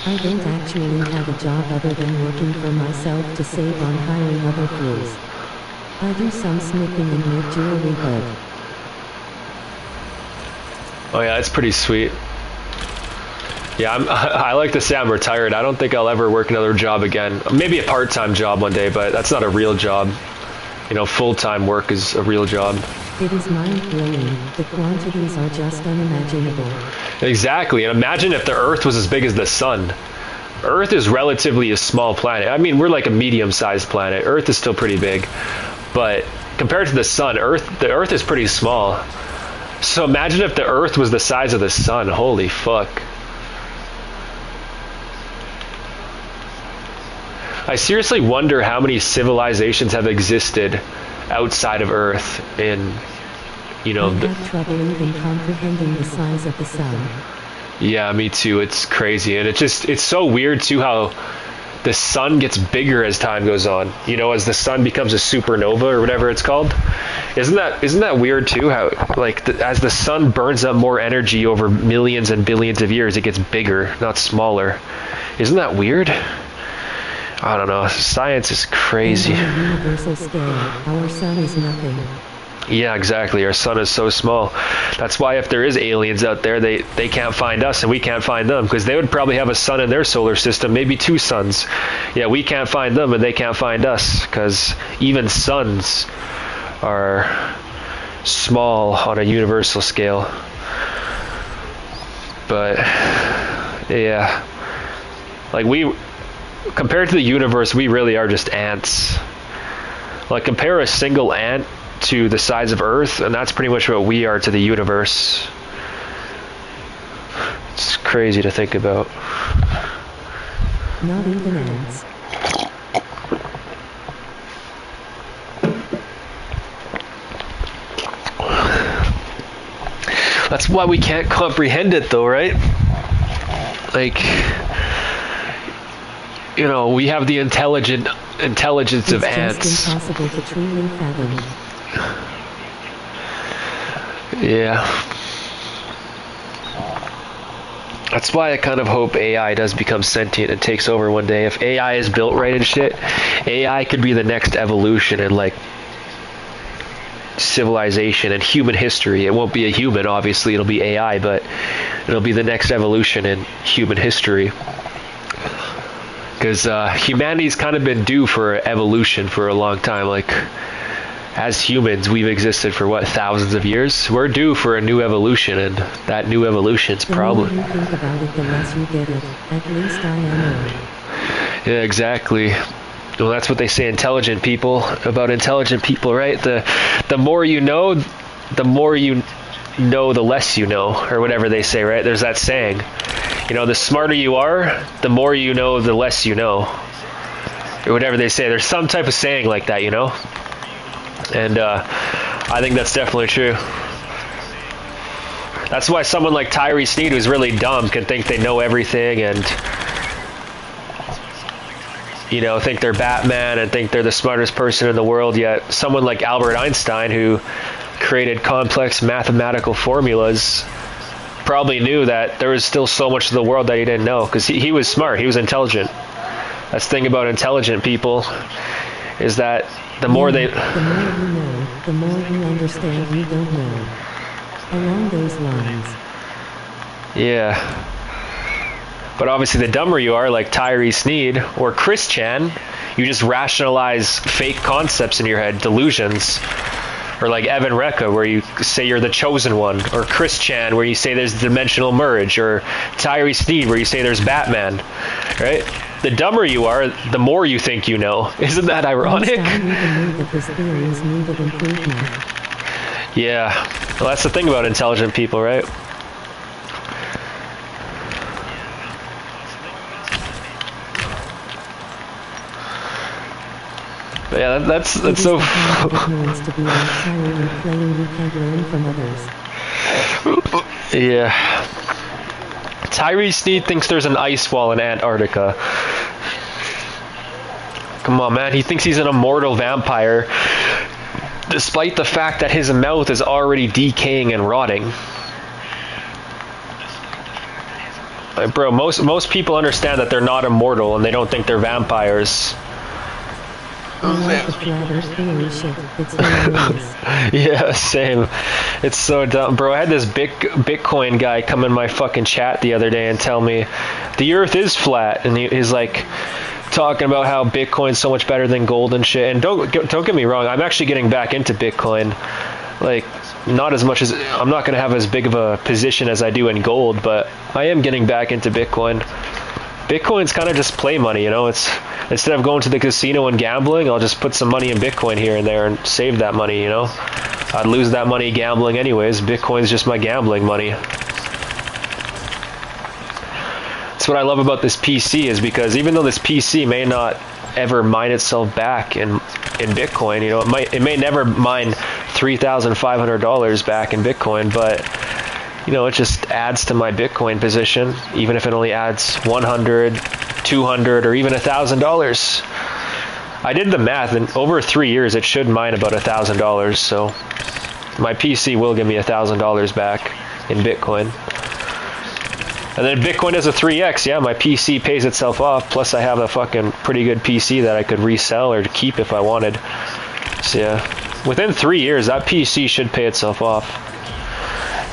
I don't actually have a job other than working for myself to save on hiring other fools. I do some snipping and make jewelry, but... Oh yeah, that's pretty sweet. Yeah, I like to say I'm retired. I don't think I'll ever work another job again. Maybe a part-time job one day, but that's not a real job. You know, full-time work is a real job. It is mind-blowing. The quantities are just unimaginable. Exactly, and imagine if the Earth was as big as the Sun. Earth is relatively a small planet. I mean, we're like a medium-sized planet. Earth is still pretty big, but compared to the Sun, the Earth is pretty small. So imagine if the Earth was the size of the Sun. Holy fuck. I seriously wonder how many civilizations have existed outside of Earth in, you know... I have trouble even comprehending the size of the sun. Yeah, me too. It's crazy. And it's so weird too how the sun gets bigger as time goes on. You know, as the sun becomes a supernova or whatever it's called. Isn't that weird too? How like as the sun burns up more energy over millions and billions of years, it gets bigger, not smaller. Isn't that weird? I don't know. Science is crazy. On a universal scale, our sun is nothing. Yeah, exactly. Our sun is so small. That's why if there is aliens out there, they can't find us and we can't find them, because they would probably have a sun in their solar system, maybe two suns. Yeah, we can't find them and they can't find us, because even suns are small on a universal scale. But yeah, like compared to the universe, we really are just ants. Like, compare a single ant to the size of Earth, and that's pretty much what we are to the universe. It's crazy to think about. Not even ants. That's why we can't comprehend it, though, right? Like, you know, we have the intelligence of ants. It's just impossible to truly fathom. Yeah. That's why I kind of hope AI does become sentient and takes over one day. If AI is built right and shit, AI could be the next evolution in, like, civilization and human history. It won't be a human, obviously, it'll be AI, but it'll be the next evolution in human history. Because humanity's kind of been due for evolution for a long time. Like, as humans, we've existed for, what, thousands of years? We're due for a new evolution, and that new evolution's probably... The more you think about it, the less you get it. At least I am. Yeah, exactly. Well, that's what they say intelligent people, about intelligent people, right? The more you know, the more you know, the less you know, or whatever they say, right? There's that saying. You know, the smarter you are, the more you know, the less you know. Or whatever they say. There's some type of saying like that, you know? And I think that's definitely true. That's why someone like Tyree Sneed, who's really dumb, can think they know everything and, you know, think they're Batman and think they're the smartest person in the world, yet someone like Albert Einstein, who created complex mathematical formulas, probably knew that there was still so much of the world that he didn't know, because he was smart, he was intelligent. That's the thing about intelligent people, is that the more they... The more you know, the more you understand you don't know. Along those lines. Yeah. But obviously the dumber you are, like Tyree Sneed or Chris Chan, you just rationalize fake concepts in your head, delusions. Or like Evan Recca, where you say you're the chosen one. Or Chris Chan, where you say there's dimensional merge. Or Tyree Sneed, where you say there's Batman. Right? The dumber you are, the more you think you know. Isn't that ironic? Yeah. Well, that's the thing about intelligent people, right? But yeah, that's so. Yeah. Tyree Sneed thinks there's an ice wall in Antarctica. Come on, man. He thinks he's an immortal vampire, despite the fact that his mouth is already decaying and rotting. Like, bro, most people understand that they're not immortal and they don't think they're vampires. Yeah, same. It's so dumb, bro. I had this Bitcoin guy come in my fucking chat the other day and tell me the Earth is flat, and he's like talking about how Bitcoin's so much better than gold and shit. And don't get me wrong, I'm actually getting back into Bitcoin. Like, not as much as I'm not gonna have as big of a position as I do in gold, but I am getting back into Bitcoin. Bitcoin's kind of just play money, you know. It's instead of going to the casino and gambling, I'll just put some money in Bitcoin here and there and save that money, you know. I'd lose that money gambling anyways. Bitcoin's just my gambling money. That's what I love about this PC, is because even though this PC may not ever mine itself back in Bitcoin, you know, it may never mine $3,500 back in Bitcoin, but you know, it just adds to my Bitcoin position, even if it only adds $100, $200, or even $1,000. I did the math, and over 3 years, it should mine about $1,000. So my PC will give me $1,000 back in Bitcoin. And then Bitcoin has a 3x. Yeah, my PC pays itself off. Plus, I have a fucking pretty good PC that I could resell or keep if I wanted. So yeah, within 3 years, that PC should pay itself off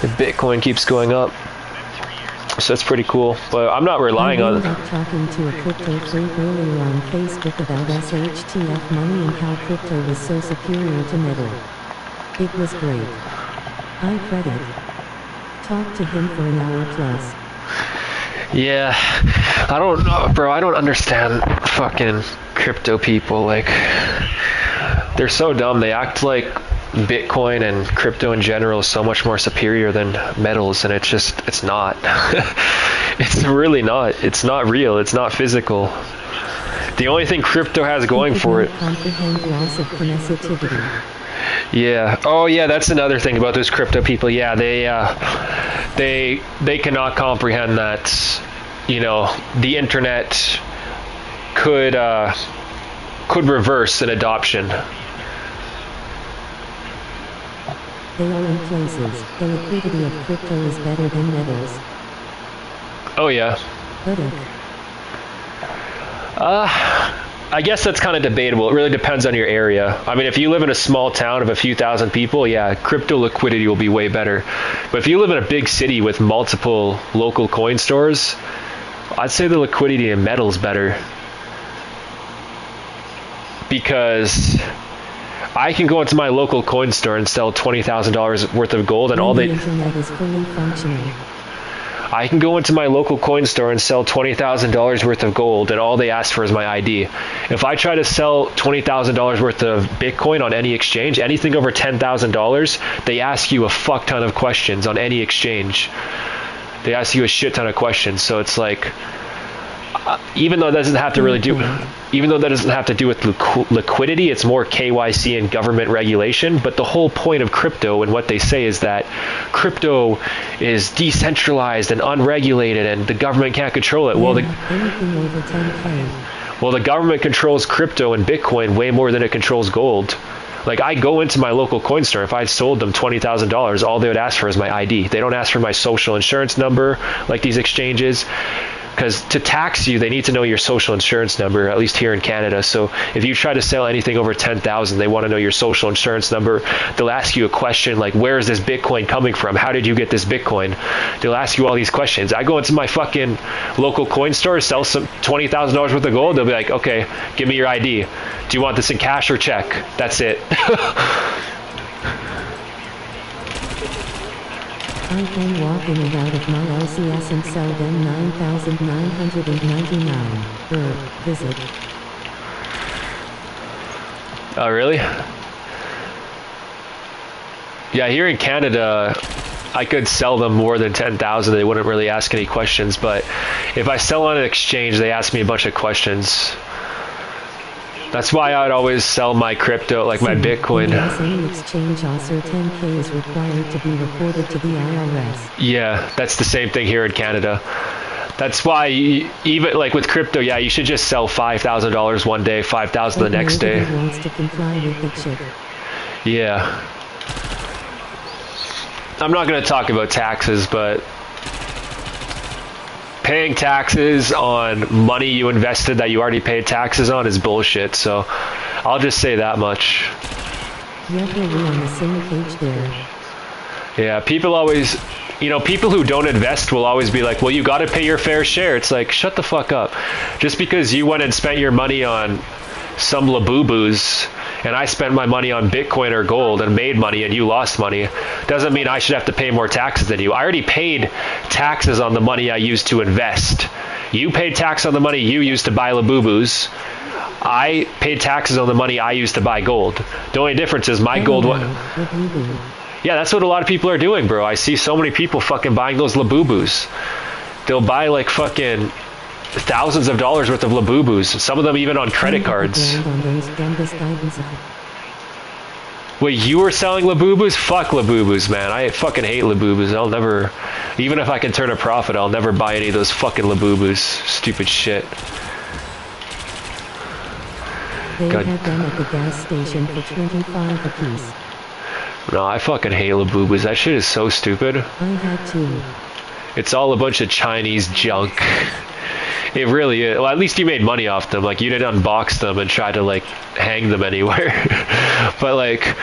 if Bitcoin keeps going up. So that's pretty cool, but I'm not relying on it. I ended up talking to a crypto freak earlier on Facebook about SHTF money and how crypto was so superior to metal. It was great. I credit. Talked to him for an hour plus. Yeah, I don't know, bro. I don't understand fucking crypto people. Like, they're so dumb. They act like Bitcoin and crypto in general is so much more superior than metals, and it's not. It's really not. It's not real. It's not physical. The only thing crypto has going for it. Yeah. Oh yeah, that's another thing about those crypto people. Yeah, they cannot comprehend that, you know, the internet could reverse an adoption. They are in places. The liquidity of crypto is better than metals. Oh yeah. I guess that's kind of debatable. It really depends on your area. I mean, if you live in a small town of a few thousand people, yeah, crypto liquidity will be way better. But if you live in a big city with multiple local coin stores, I'd say the liquidity in metal's better. Because I can go into my local coin store and sell $20,000 worth of gold, and all they... internet is fully functioning. I can go into my local coin store and sell $20,000 worth of gold, and all they ask for is my ID. If I try to sell $20,000 worth of Bitcoin on any exchange, anything over $10,000, they ask you a fuck ton of questions on any exchange. They ask you a shit ton of questions. So it's like, even though that doesn't have to really do, even though that doesn't have to do with liquidity, it's more KYC and government regulation. But the whole point of crypto and what they say is that crypto is decentralized and unregulated, and the government can't control it. Well, anything over 10K. Well, the government controls crypto and Bitcoin way more than it controls gold. Like, I go into my local coin store. If I sold them $20,000, all they would ask for is my ID. They don't ask for my social insurance number like these exchanges. because to tax you, they need to know your social insurance number, at least here in Canada. So if you try to sell anything over 10,000, they want to know your social insurance number. They'll ask you a question like, where is this Bitcoin coming from? How did you get this Bitcoin? They'll ask you all these questions. I go into my fucking local coin store, sell some $20,000 worth of gold. They'll be like, okay, give me your ID. Do you want this in cash or check? That's it. I can walk in and out of my LCS and sell them 9,999. Visit. Oh, really? Yeah, here in Canada, I could sell them more than 10,000. They wouldn't really ask any questions, but if I sell on an exchange, they ask me a bunch of questions. That's why I'd always sell my crypto, like my Bitcoin. Any exchange also 10K is required to be reported to the IRS. Yeah, that's the same thing here in Canada. That's why even like with crypto, yeah, you should just sell $5,000 one day, $5,000 the next day. Wants to comply with the chip. Yeah. I'm not going to talk about taxes, but paying taxes on money you invested that you already paid taxes on is bullshit. So I'll just say that much. Yeah, we're on the same page there. Yeah, people always, you know, people who don't invest will always be like, well, you got to pay your fair share. It's like, shut the fuck up. Just because you went and spent your money on some Labubu's and I spent my money on Bitcoin or gold and made money and you lost money, doesn't mean I should have to pay more taxes than you. I already paid taxes on the money I used to invest. You paid tax on the money you used to buy Labubu's. I paid taxes on the money I used to buy gold. The only difference is my gold... Yeah, that's what a lot of people are doing, bro. I see so many people fucking buying those Labubu's. They'll buy like fucking thousands of dollars worth of Labubu's. Some of them even on credit cards. Wait, you were selling Labubu's? Fuck Labubu's, man. I fucking hate Labubu's. I'll never, even if I can turn a profit, I'll never buy any of those fucking Labubu's. Stupid shit. They had them at the gas station for 25 apiece. No, I fucking hate Labubu's. That shit is so stupid. I had to. It's all a bunch of Chinese junk. It really is. Well, at least you made money off them. Like, you didn't unbox them and try to, like, hang them anywhere. But, like,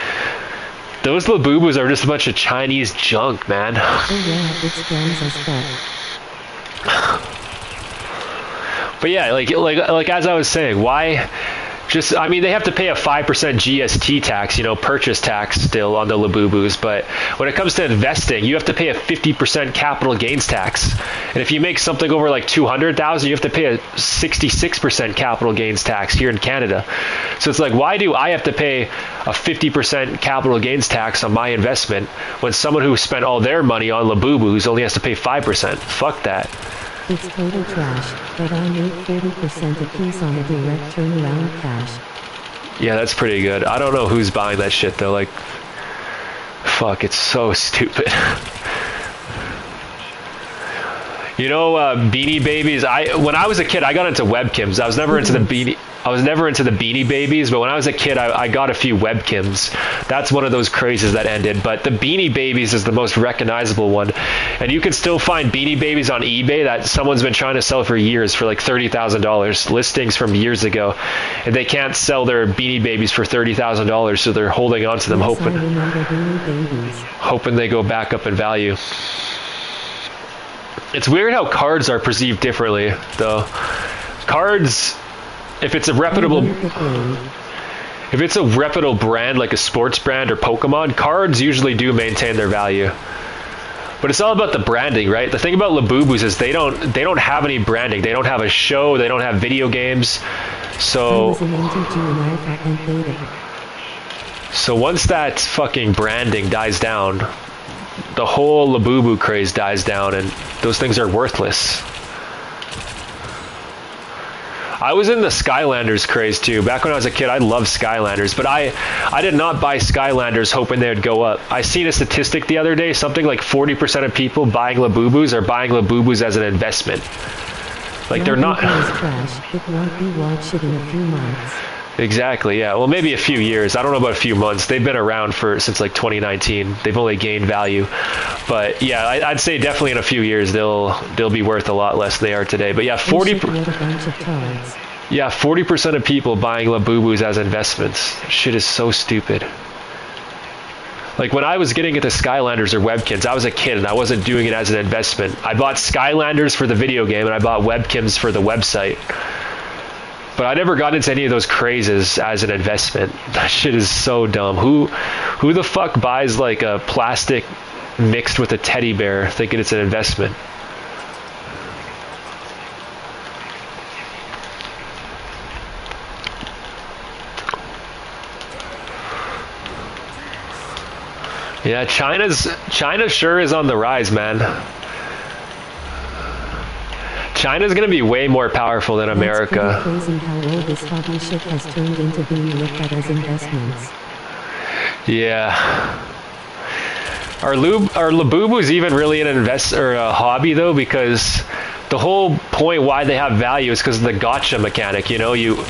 those Labubu's are just a bunch of Chinese junk, man. Oh, yeah, it's scams as fuck. But, yeah, like as I was saying, why... Just, I mean, they have to pay a 5% GST tax, you know, purchase tax still on the Labubu's, but when it comes to investing, you have to pay a 50% capital gains tax. And if you make something over like 200,000, you have to pay a 66% capital gains tax here in Canada. So it's like, why do I have to pay a 50% capital gains tax on my investment when someone who spent all their money on Labubu's only has to pay 5%? Fuck that. It's total trash, but I make 40% a piece on a direct turnaround cash. Yeah, that's pretty good. I don't know who's buying that shit though. Like, fuck, it's so stupid. You know, Beanie Babies. When I was a kid, I got into Webkins. I was never into the Beanie Babies, but when I was a kid, I got a few Webkins. That's one of those crazes that ended. But the Beanie Babies is the most recognizable one, and you can still find Beanie Babies on eBay that someone's been trying to sell for years for like $30,000. Listings from years ago, and they can't sell their Beanie Babies for $30,000, so they're holding on to them, hoping they go back up in value. It's weird how cards are perceived differently, though. Cards, if it's a reputable brand like a sports brand or Pokemon, cards usually do maintain their value. But it's all about the branding, right? The thing about Labubu's is they don't have any branding. They don't have a show. They don't have video games. So once that fucking branding dies down, the whole Labubu craze dies down, and those things are worthless. I was in the Skylanders craze too. Back when I was a kid, I loved Skylanders, but I did not buy Skylanders hoping they would go up. I seen a statistic the other day, something like 40% of people buying Labubu's are buying Labubu's as an investment. Like, they're not... Trash. It won't be watched in a few months. Exactly, yeah. Well, maybe a few years. I don't know about a few months. They've been around since like 2019. They've only gained value, but yeah, I'd say definitely in a few years they'll be worth a lot less than they are today. But yeah, 40% of people buying Labubus as investments. Shit is so stupid. Like when I was getting into Skylanders or Webkins, I was a kid and I wasn't doing it as an investment. I bought Skylanders for the video game and I bought Webkins for the website. But I never got into any of those crazes as an investment. That shit is so dumb. Who the fuck buys like a plastic mixed with a teddy bear thinking it's an investment? Yeah, China sure is on the rise, man. China's gonna be way more powerful than America. It's crazy how all this hobby shit has turned into being looked at as investments. Yeah. Are Labubus even really an a hobby though? Because the whole point why they have value is because of the gotcha mechanic. You know, you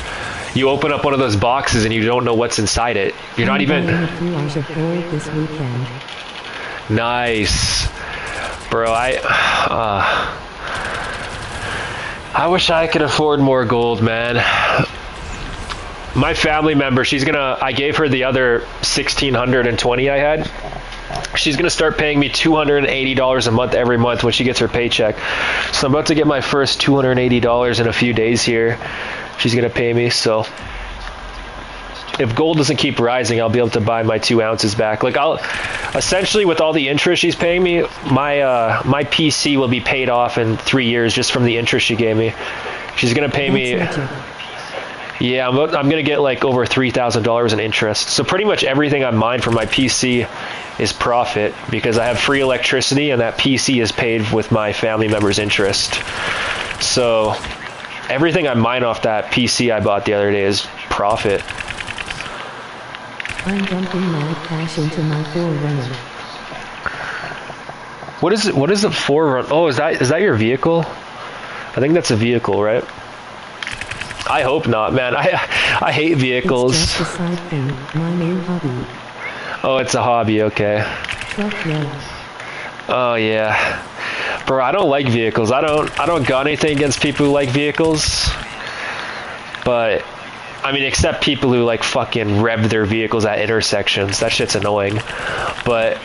open up one of those boxes and you don't know what's inside it. You're not even. This weekend. Nice, bro. I wish I could afford more gold, man. My family member, I gave her the other 1,620 I had. She's gonna start paying me $280 a month every month when she gets her paycheck. So I'm about to get my first $280 in a few days here. She's gonna pay me, so if gold doesn't keep rising, I'll be able to buy my 2 ounces back. Like I'll essentially, with all the interest she's paying me, my PC will be paid off in 3 years just from the interest she gave me. She's gonna pay me. Yeah, I'm gonna get like over $3,000 in interest. So pretty much everything I mine from my PC is profit because I have free electricity and that PC is paid with my family members' interest. So everything I mine off that PC I bought the other day is profit. I'm dumping mad cash into my 4Runner. What is it? What is a 4Runner? Oh, is that your vehicle? I think that's a vehicle, right? I hope not, man. I hate vehicles. It's just a side thing, my main hobby. Oh, it's a hobby, okay. Fuck yeah. Oh yeah. Bro, I don't like vehicles. I don't got anything against people who like vehicles. But I mean, except people who like fucking rev their vehicles at intersections. That shit's annoying. But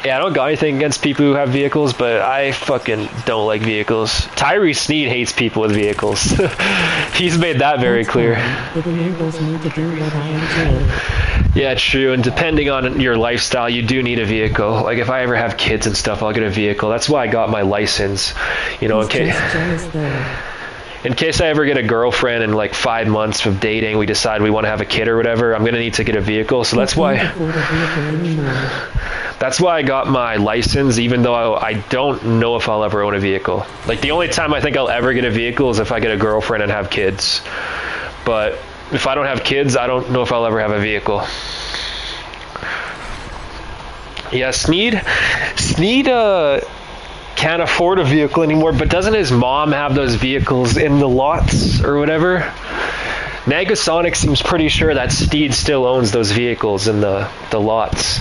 yeah, I don't got anything against people who have vehicles, but I fucking don't like vehicles. Tyree Sneed hates people with vehicles. He's made that very clear. It enables me to do what I enjoy. Yeah, true. And depending on your lifestyle, you do need a vehicle. Like if I ever have kids and stuff, I'll get a vehicle. That's why I got my license. You know, in case I ever get a girlfriend in like 5 months of dating, we decide we want to have a kid or whatever, I'm gonna need to get a vehicle. So that's why I got my license, even though I don't know if I'll ever own a vehicle. Like the only time I think I'll ever get a vehicle is if I get a girlfriend and have kids. But if I don't have kids, I don't know if I'll ever have a vehicle. Yeah, Sneed can't afford a vehicle anymore, but doesn't his mom have those vehicles in the lots or whatever? Negasonic seems pretty sure that Sneed still owns those vehicles in the lots.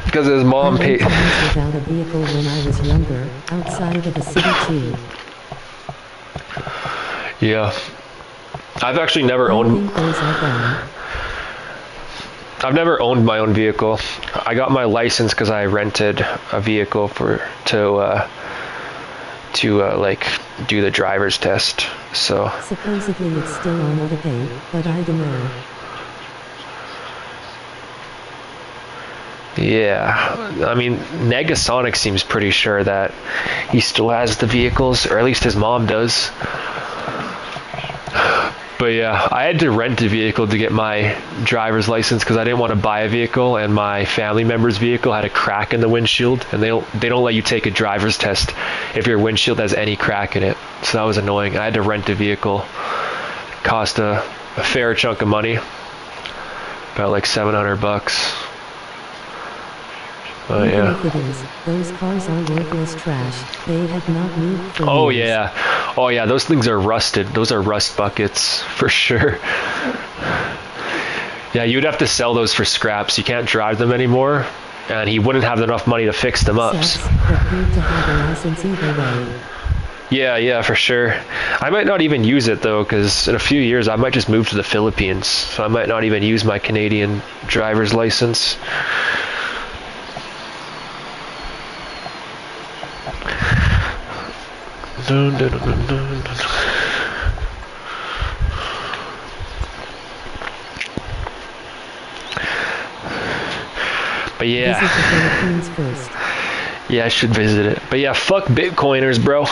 Because his mom paid. I without a vehicle when I was younger, outside of the city too. Yeah. I've actually never owned. I've never owned my own vehicle. I got my license because I rented a vehicle to like do the driver's test. So supposedly it's still on autopay, but I don't know. Yeah, I mean, Negasonic seems pretty sure that he still has the vehicles, or at least his mom does. But yeah, I had to rent a vehicle to get my driver's license because I didn't want to buy a vehicle, and my family member's vehicle had a crack in the windshield, and they don't let you take a driver's test if your windshield has any crack in it. So that was annoying. I had to rent a vehicle. Cost a fair chunk of money, about like $700. Oh Even yeah. if it is, those cars are worthless trash. They have not moved for Oh years. yeah. Oh yeah, those things are rusted. Those are rust buckets for sure. Yeah, you'd have to sell those for scraps. You can't drive them anymore, and he wouldn't have enough money to fix them up. Sucks, but good to have a license either way. Yeah, for sure. I might not even use it though, because in a few years I might just move to the Philippines, so I might not even use my Canadian driver's license. Dun, dun, dun, dun, dun, dun. But Visit yeah, the Philippines first. yeah, I should visit it. But yeah, fuck Bitcoiners, bro.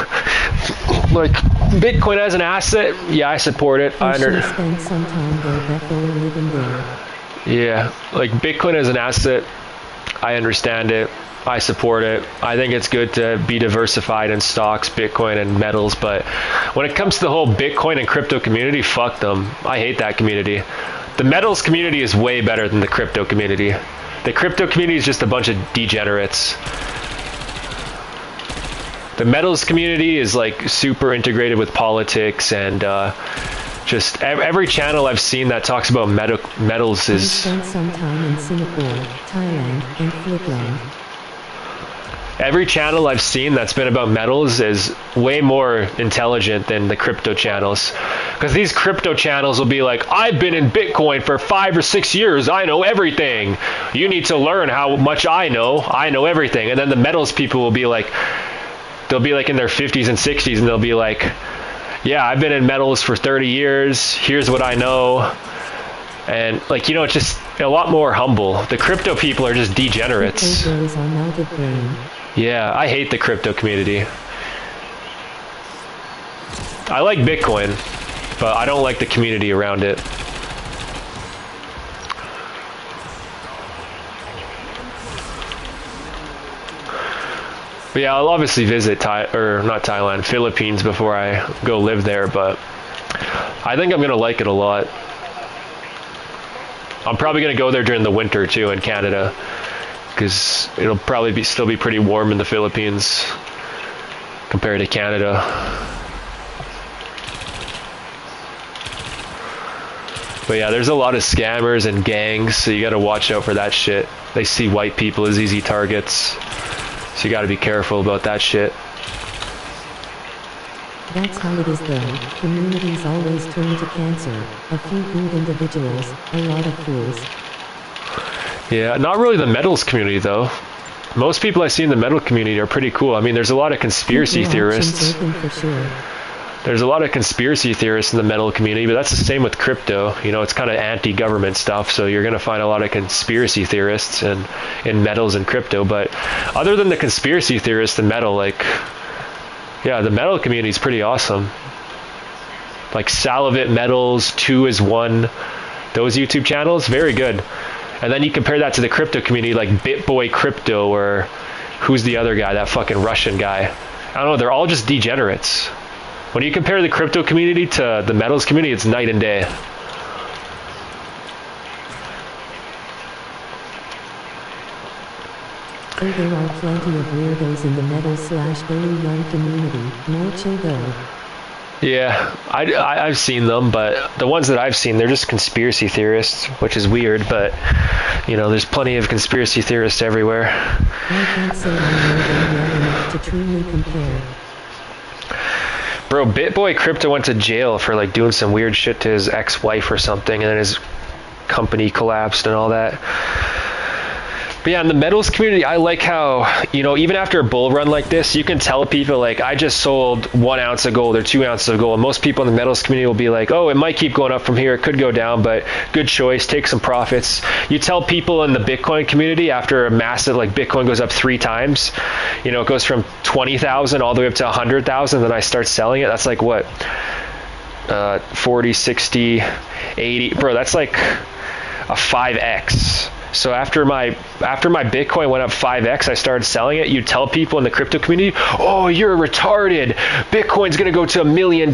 Like, Bitcoin as an asset, yeah, I support it. You should have spent some time there before living there. Yeah, like Bitcoin as an asset, I understand it. I support it. I think it's good to be diversified in stocks, Bitcoin, and metals. But when it comes to the whole Bitcoin and crypto community, fuck them. I hate that community. The metals community is way better than the crypto community. The crypto community is just a bunch of degenerates. The metals community is like super integrated with politics and just every channel I've seen that talks about metals I is... spent some time in Singapore, Thailand, and Flickland. Every channel I've seen that's been about metals is way more intelligent than the crypto channels. Because these crypto channels will be like, I've been in Bitcoin for 5 or 6 years. I know everything. You need to learn how much I know. I know everything. And then the metals people will be like, they'll be like in their 50s and 60s and they'll be like, yeah, I've been in metals for 30 years. Here's what I know. And like, you know, it's just a lot more humble. The crypto people are just degenerates. Crypto bros are melted brain. Yeah, I hate the crypto community. I like Bitcoin, but I don't like the community around it. But yeah, I'll obviously visit Philippines before I go live there, but I think I'm gonna like it a lot. I'm probably gonna go there during the winter too in Canada, because it'll probably still be pretty warm in the Philippines compared to Canada. But yeah, there's a lot of scammers and gangs, so you gotta watch out for that shit. They see white people as easy targets, so you gotta be careful about that shit. That's how it is though. Communities always turn to cancer. A few good individuals, a lot of fools. Yeah, not really the metals community though. Most people I see in the metal community are pretty cool. I mean, there's a lot of conspiracy Keep your options theorists. open for sure. There's a lot of conspiracy theorists in the metal community, but that's the same with crypto. You know, it's kind of anti-government stuff, so you're going to find a lot of conspiracy theorists in metals and crypto. But other than the conspiracy theorists in metal, like, yeah, the metal community is pretty awesome. Like Salivate Metals, 2 is 1, those YouTube channels, very good. And then you compare that to the crypto community, like BitBoy Crypto, or who's the other guy, that fucking Russian guy. I don't know, they're all just degenerates. When you compare the crypto community to the metals community, it's night and day. So there are plenty of weirdos in the metal/bully run community. More chill though. Yeah, I've seen them, but the ones that I've seen, they're just conspiracy theorists, which is weird, but, you know, there's plenty of conspiracy theorists everywhere. I can't say I know them well enough to truly compare. Bro, BitBoy Crypto went to jail for, like, doing some weird shit to his ex-wife or something, and then his company collapsed and all that. But yeah, in the metals community, I like how, you know, even after a bull run like this, you can tell people, like, I just sold 1 ounce of gold or 2 ounces of gold. And most people in the metals community will be like, oh, it might keep going up from here. It could go down, but good choice. Take some profits. You tell people in the Bitcoin community after a massive, like, Bitcoin goes up 3 times, you know, it goes from 20,000 all the way up to 100,000. Then I start selling it. That's like what? 40, 60, 80. Bro, that's like a 5x. So after my Bitcoin went up 5x, I started selling it. You tell people in the crypto community, "Oh, you're retarded. Bitcoin's gonna go to $1 million.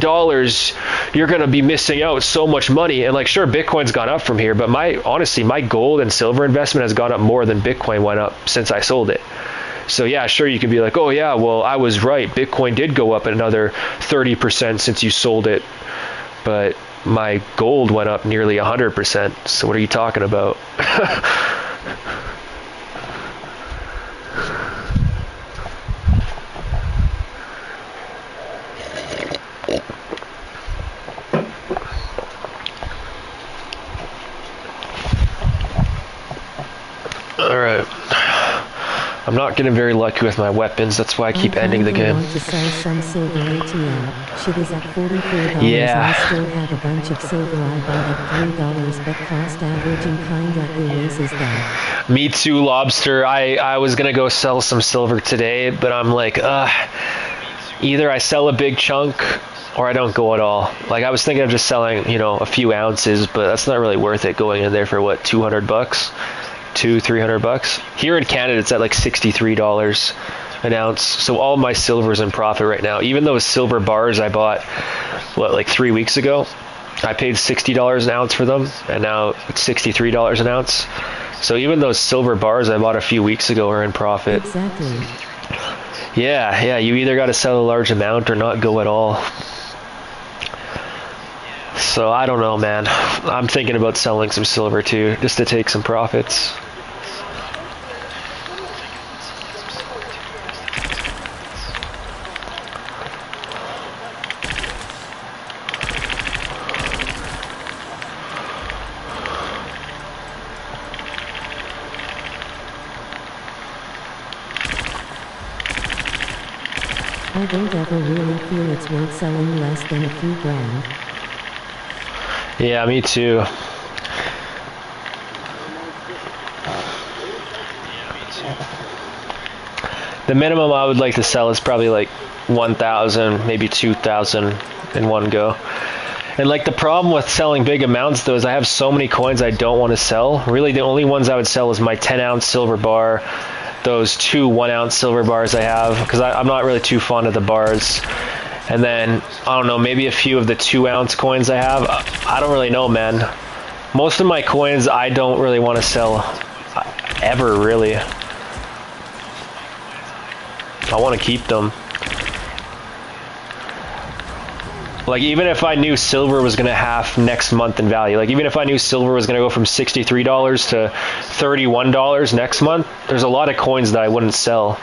You're gonna be missing out so much money." And like, sure, Bitcoin's gone up from here, but honestly, my gold and silver investment has gone up more than Bitcoin went up since I sold it. So yeah, sure, you could be like, "Oh yeah, well, I was right. Bitcoin did go up another 30% since you sold it." But my gold went up nearly 100%. So what are you talking about? All right. I'm not getting very lucky with my weapons. That's why I keep ending the game. I want to sell some silver ATM. Shit is at $44. Yeah. I still have a bunch of silver I bought at $3, but cost averaging kinda erases that. Me too, Lobster. I was gonna go sell some silver today, but I'm like, either I sell a big chunk or I don't go at all. Like, I was thinking of just selling, a few ounces, but that's not really worth it going in there for what, $200? $300 here in Canada. It's at like $63 an ounce, so all my silver's in profit right now. Even those silver bars I bought like 3 weeks ago, I paid $60 an ounce for them, and now it's $63 an ounce. So even those silver bars I bought a few weeks ago are in profit. Exactly. Yeah, you either got to sell a large amount or not go at all. So I don't know, man. I'm thinking about selling some silver too, just to take some profits. I don't ever really feel it's worth selling less than a few grand. Yeah, me too. The minimum I would like to sell is probably like 1,000, maybe 2,000 in one go. And like, the problem with selling big amounts though is I have so many coins I don't want to sell. Really, the only ones I would sell is my 10-ounce silver bar, those 2 1-ounce silver bars I have, because I'm not really too fond of the bars. And then, I don't know, maybe a few of the 2-ounce coins I have. I don't really know, man. Most of my coins I don't really want to sell ever, really. I want to keep them. Like, even if I knew silver was going to half next month in value, like even if I knew silver was going to go from $63 to $31 next month, there's a lot of coins that I wouldn't sell.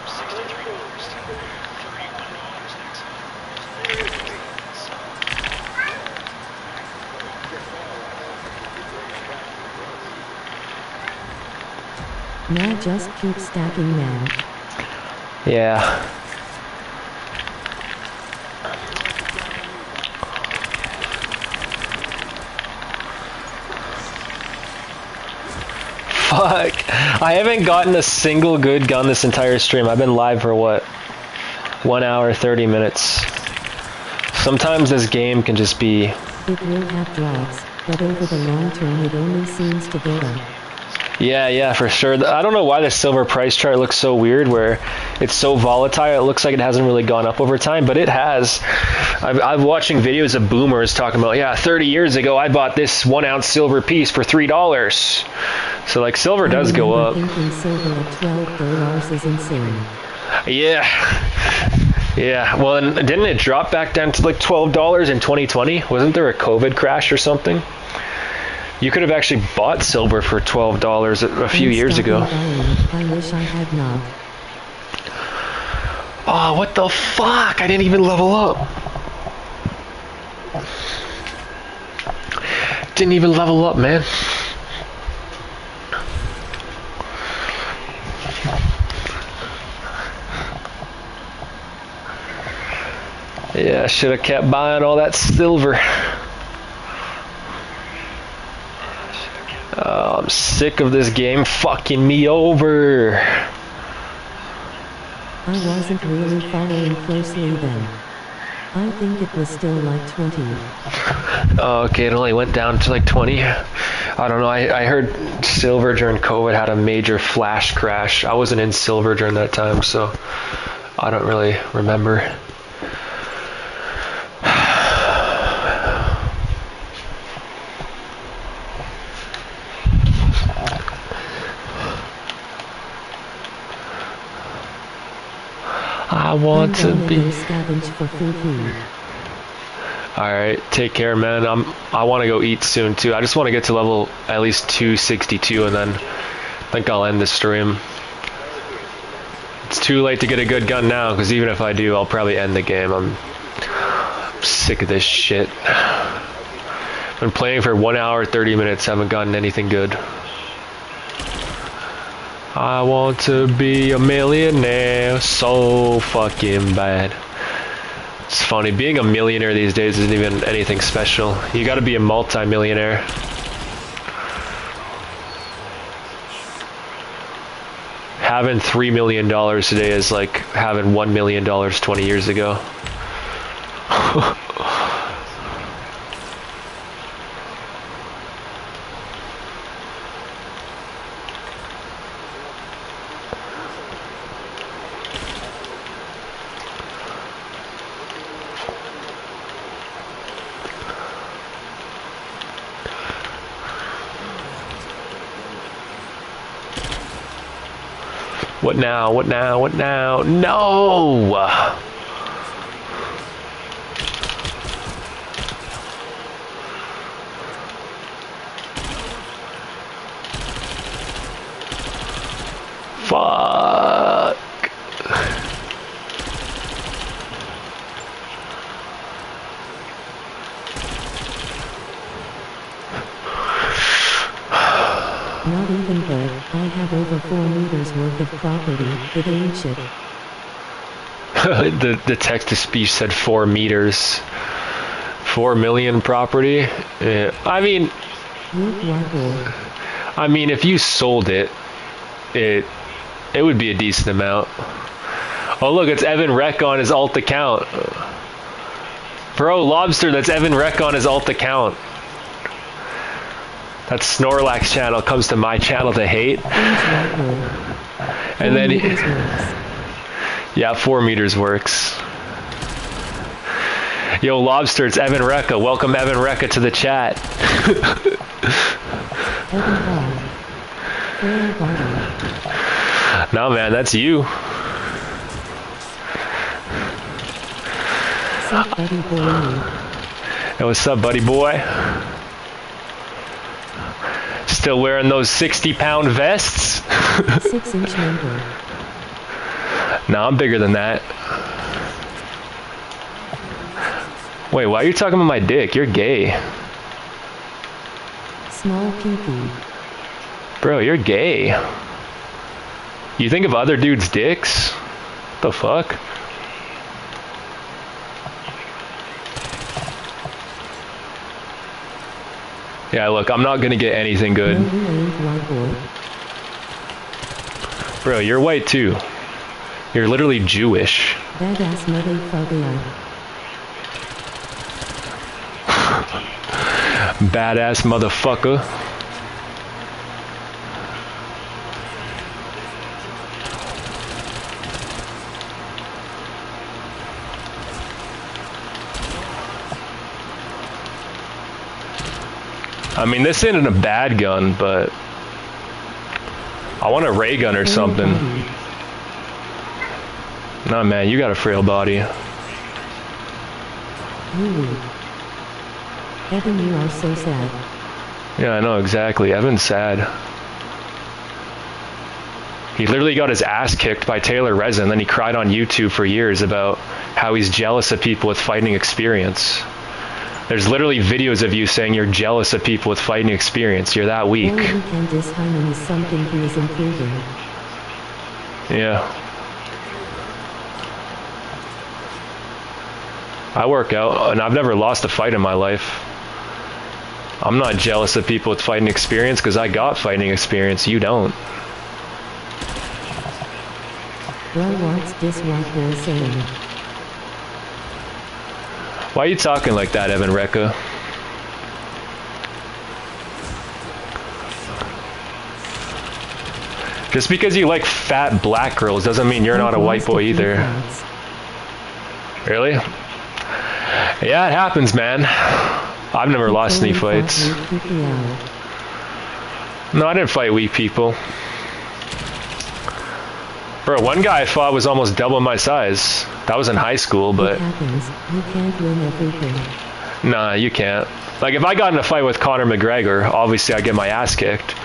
Now just keep stacking, man. Yeah. Fuck. I haven't gotten a single good gun this entire stream. I've been live for what? 1 hour, 30 minutes. Sometimes this game can just be... It will have drops, but over the long term it only seems to go up. Yeah, for sure. I don't know why the silver price chart looks so weird, where it's so volatile. It looks like it hasn't really gone up over time, but it has. I'm watching videos of boomers talking about, yeah, 30 years ago I bought this 1-ounce silver piece for $3. So like, silver does go up. I thinking silver at $12 is insane. Yeah. Well, and didn't it drop back down to like $12 in 2020? Wasn't there a COVID crash or something? You could have actually bought silver for $12 a few years ago. I wish I had not. Oh, what the fuck? I didn't even level up. Didn't even level up, man. Yeah, I should have kept buying all that silver. Oh, I'm sick of this game fucking me over. I wasn't really following closely then. I think it was still like 20. Oh, okay, it only went down to like 20. I don't know, I heard Silver during COVID had a major flash crash. I wasn't in Silver during that time, so I don't really remember. I want to I'm be. gonna go scavenge for food. Alright, take care, man. I want to go eat soon, too. I just want to get to level at least 262, and then I think I'll end the stream. It's too late to get a good gun now, because even if I do, I'll probably end the game. I'm sick of this shit. Been playing for 1 hour, 30 minutes, haven't gotten anything good. I want to be a millionaire so fucking bad. It's funny, being a millionaire these days isn't even anything special. You gotta be a multi-millionaire. Having $3 million today is like having $1 million 20 years ago. What now? What now? What now? No! Fuck! Not even good. I have over 4 meters worth of property. It ain't shit. the text-to-speech said 4 meters. 4 million property? Yeah. I mean, if you sold it, it would be a decent amount. Oh look, it's Evan Rec on his alt account. Bro, Lobster, that's Evan Rec on his alt account. That Snorlax channel comes to my channel to hate. And then yeah, 4 meters works. Yo, Lobster, it's Evan Recca. Welcome Evan Recca to the chat. No, man, that's you. Sup, buddy boy? Hey, what's up, buddy boy? Still wearing those 60-pound vests? 6-inch member. No, I'm bigger than that. Wait, why are you talking about my dick? You're gay. Small kinky. Bro, you're gay. You think of other dudes' dicks? What the fuck? Yeah, look, I'm not gonna get anything good. No, you ain't white boy. Bro, you're white too. You're literally Jewish. Badass motherfucker. Badass motherfucker. I mean, this isn't a bad gun, but I want a ray gun or something. Nah, man, you got a frail body. Evan, you are so sad. Yeah, I know, exactly. Evan's sad. He literally got his ass kicked by Taylor Resin, then he cried on YouTube for years about how he's jealous of people with fighting experience. There's literally videos of you saying you're jealous of people with fighting experience. You're that weak. Only weekend is Hyman is something he is improving. Yeah. I work out, and I've never lost a fight in my life. I'm not jealous of people with fighting experience because I got fighting experience. You don't. Bro, what's this white boy saying? Why are you talking like that, Evan Recca? Just because you like fat black girls doesn't mean you're not a white boy either. Really? Yeah, it happens, man. I've never lost any fights. No, I didn't fight weak people. Bro, one guy I fought was almost double my size. That was in high school, but... It happens. You can't win everything. Nah, you can't. Like, if I got in a fight with Conor McGregor, obviously I'd get my ass kicked.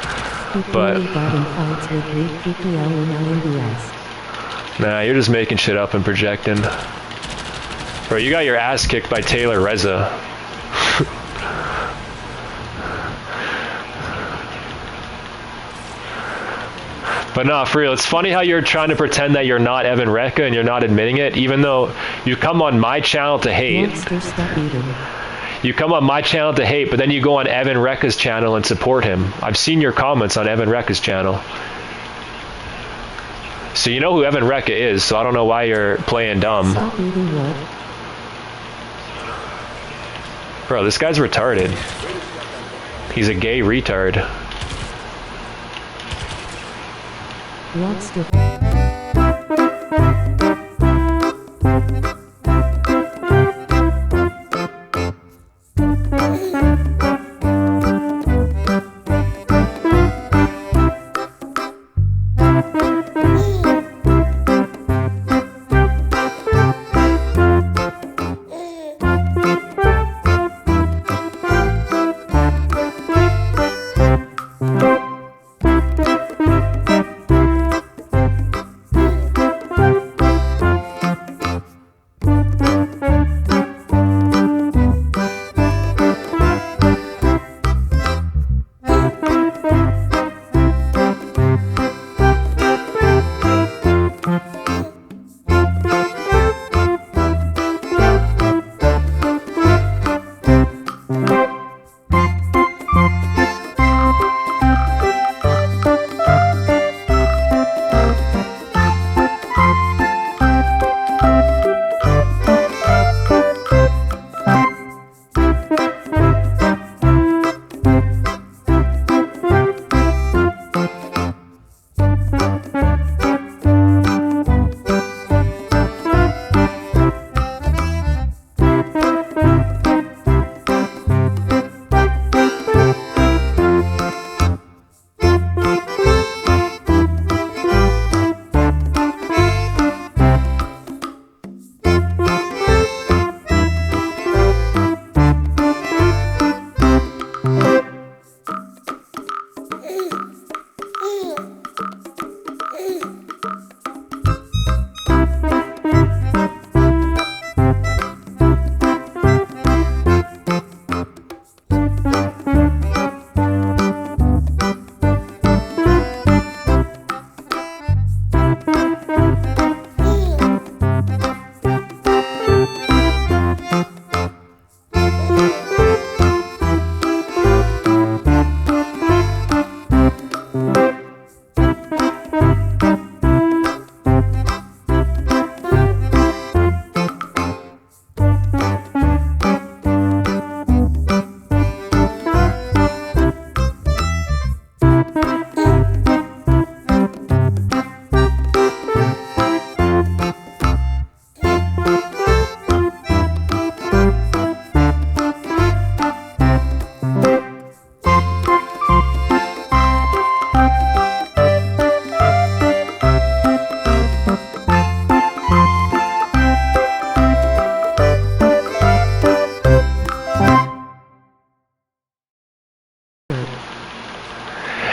But... got in fights with weak PPL in LNDS. Nah, you're just making shit up and projecting. Bro, you got your ass kicked by Taylor Reza. But no, for real, it's funny how you're trying to pretend that you're not Evan Recca and you're not admitting it, even though you come on my channel to hate. You come on my channel to hate, but then you go on Evan Recca's channel and support him. I've seen your comments on Evan Recca's channel. So you know who Evan Recca is, so I don't know why you're playing dumb. Bro, this guy's retarded. He's a gay retard.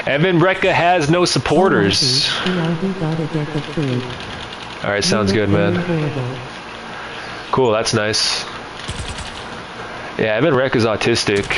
Evan Recca has no supporters. Alright, sounds good, man. Cool, that's nice. Yeah, Evan Recca's autistic.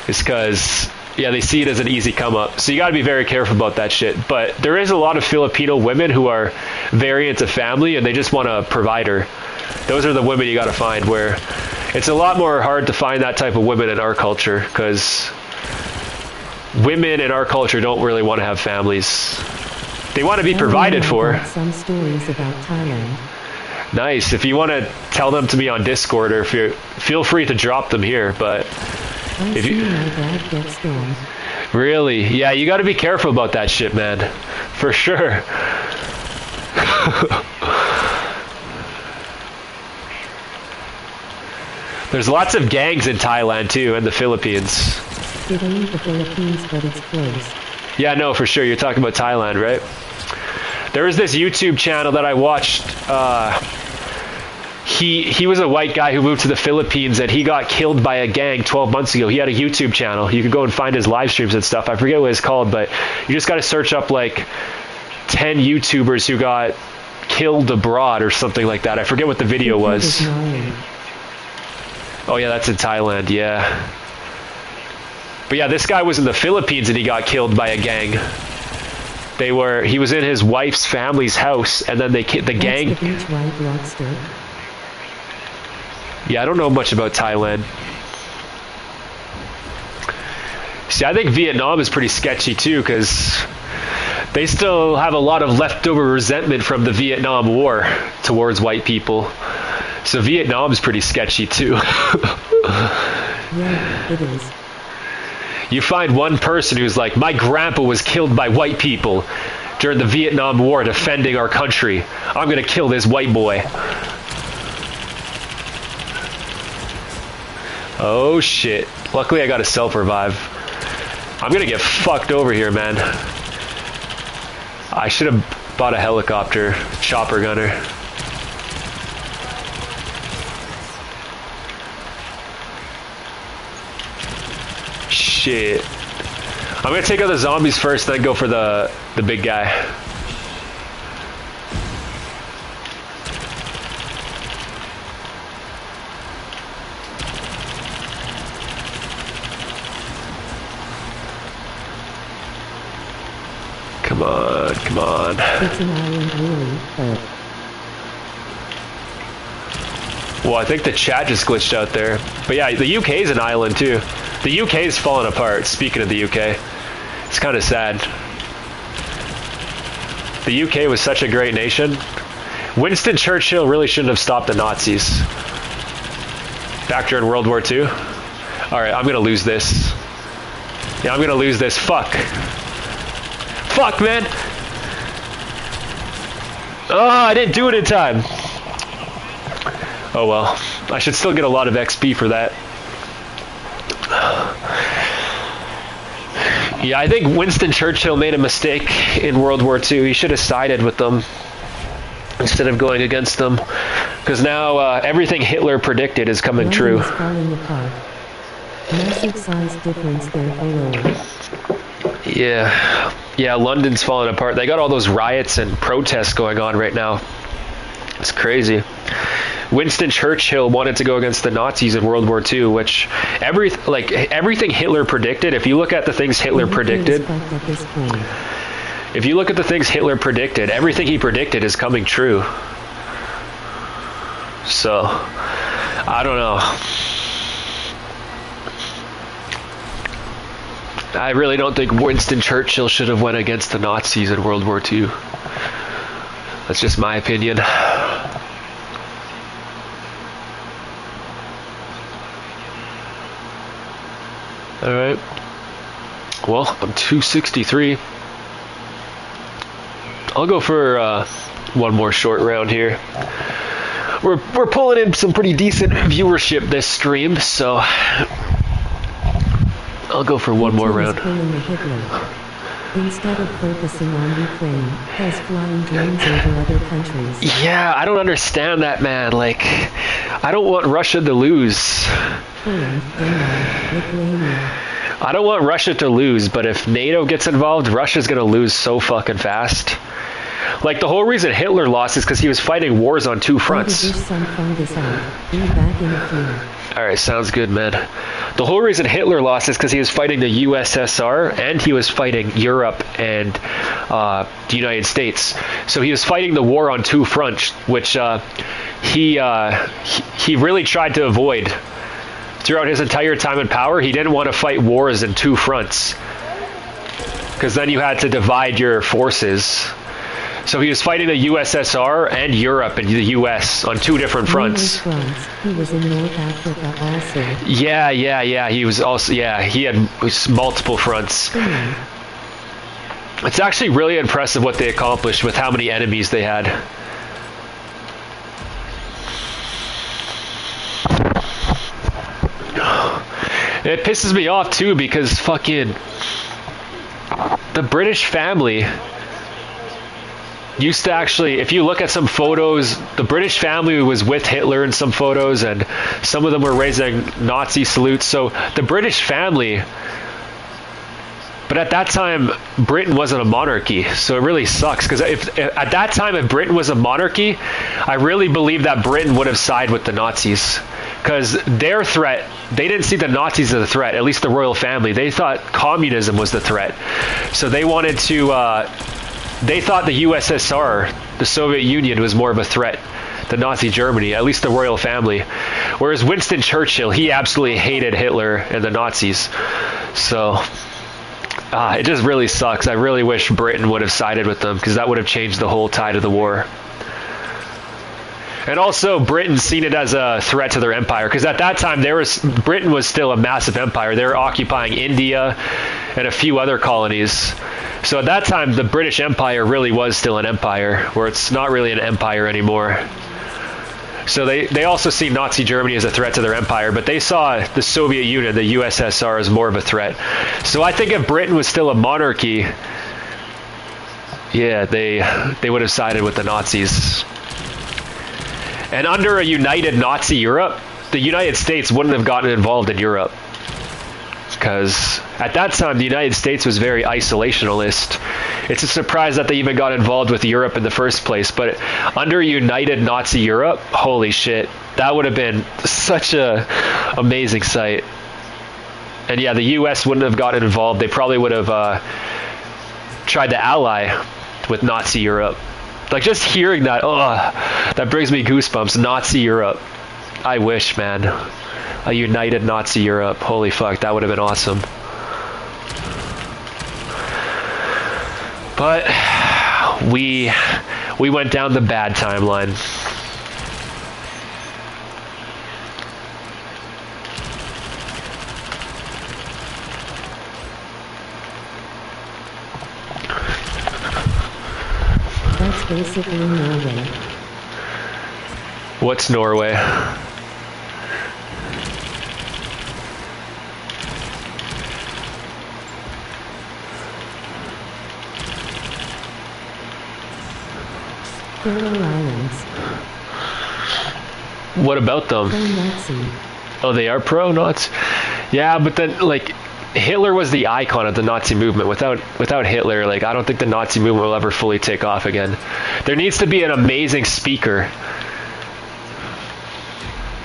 Is because, yeah, they see it as an easy come up. So you got to be very careful about that shit. But there is a lot of Filipino women who are very into family and they just want a provider. Those are the women you got to find, where it's a lot more hard to find that type of women in our culture, because women in our culture don't really want to have families. They want to be provided for. Some stories about Thailand. Nice. If you want to tell them to me on Discord, or if you feel free to drop them here, but I've seen my dad get stoned. really, yeah, you got to be careful about that shit, man. For sure. There's lots of gangs in Thailand too, and the Philippines. It ain't the Philippines, but it's close. Yeah, no, for sure. You're talking about Thailand, right? There was this YouTube channel that I watched. He was a white guy who moved to the Philippines, and he got killed by a gang 12 months ago. He had a YouTube channel. You can go and find his live streams and stuff. I forget what it's called, but you just got to search up like 10 YouTubers who got killed abroad or something like that. I forget what the video was. Oh yeah, that's in Thailand, yeah. But yeah, this guy was in the Philippines and he got killed by a gang. He was in his wife's family's house, and then the gang. The beach white lobster. Yeah, I don't know much about Thailand. See, I think Vietnam is pretty sketchy too, because they still have a lot of leftover resentment from the Vietnam War towards white people. So Vietnam's pretty sketchy too. Yeah, it is. You find one person who's like, my grandpa was killed by white people during the Vietnam War defending our country. I'm gonna kill this white boy. Oh shit. Luckily I got a self-revive. I'm gonna get fucked over here, man. I should have bought a helicopter. Chopper gunner. Shit. I'm gonna take out the zombies first, then go for the big guy. Come on, come on. It's an island, really, but Well, I think the chat just glitched out there. But yeah, the UK is an island too. The UK is falling apart, speaking of the UK. It's kind of sad. The UK was such a great nation. Winston Churchill really shouldn't have stopped the Nazis. Back during World War II. Alright, I'm gonna lose this. Yeah, I'm gonna lose this. Fuck. Fuck, man! Oh, I didn't do it in time. Oh well. I should still get a lot of XP for that. Yeah, I think Winston Churchill made a mistake in World War II. He should have sided with them instead of going against them. Because now everything Hitler predicted is coming true. London is falling apart. Massive size difference there below. Yeah, London's falling apart. They got all those riots and protests going on right now. It's crazy. Winston Churchill wanted to go against the Nazis in World War II, which everything Hitler predicted, if you look at the things Hitler predicted, everything he predicted is coming true. So, I don't know. I really don't think Winston Churchill should have went against the Nazis in World War II. That's just my opinion. Alright. Well, I'm 263. I'll go for one more short round here. We're pulling in some pretty decent viewership this stream, so I'll go for one more round. Instead of focusing on Ukraine, has flying drones over other countries. Yeah, I don't understand that, man. Like, I don't want Russia to lose. Poland, Denmark, Lithuania. I don't want Russia to lose, but if NATO gets involved, Russia's gonna lose so fucking fast. Like, the whole reason Hitler lost is because he was fighting wars on two fronts. Alright, sounds good, man. The whole reason Hitler lost is because he was fighting the USSR and he was fighting Europe and the United States. So he was fighting the war on two fronts, which he really tried to avoid. Throughout his entire time in power, he didn't want to fight wars in two fronts, because then you had to divide your forces. So he was fighting the USSR and Europe and the US on two different fronts. He was in North Africa also. Yeah. He was also, he had multiple fronts. It's actually really impressive what they accomplished with how many enemies they had. It pisses me off too, because fucking the British family used to actually, if you look at some photos, the British family was with Hitler in some photos, and some of them were raising Nazi salutes. So the British family, but at that time Britain wasn't a monarchy, so it really sucks, because if at that time if Britain was a monarchy, I really believe that Britain would have sided with the Nazis, because their threat, they didn't see the Nazis as a threat, at least the royal family. They thought communism was the threat, so they wanted to they thought the USSR, the Soviet Union, was more of a threat than Nazi Germany, at least the royal family. Whereas Winston Churchill, he absolutely hated Hitler and the Nazis. So it just really sucks. I really wish Britain would have sided with them, because that would have changed the whole tide of the war. And also, Britain seen it as a threat to their empire, because at that time Britain was still a massive empire. They were occupying India and a few other colonies. So at that time, the British Empire really was still an empire, where it's not really an empire anymore. So they also see Nazi Germany as a threat to their empire, but they saw the Soviet Union, the USSR, as more of a threat. So I think if Britain was still a monarchy, yeah, they would have sided with the Nazis. And under a united Nazi Europe, the United States wouldn't have gotten involved in Europe. Because at that time, the United States was very isolationist. It's a surprise that they even got involved with Europe in the first place. But under united Nazi Europe, holy shit, that would have been such a amazing sight. And yeah, the U.S. wouldn't have gotten involved. They probably would have tried to ally with Nazi Europe. Like, just hearing that, that brings me goosebumps. Nazi Europe. I wish, man. A united Nazi Europe. Holy fuck, that would have been awesome. But we went down the bad timeline. That's basically Norway. What's Norway? Faroe Islands. What about them? Pro-Nazi. Oh, they are pro-Nazi? Yeah, but then, like, Hitler was the icon of the Nazi movement. Without Hitler, like, I don't think the Nazi movement will ever fully take off again. There needs to be an amazing speaker.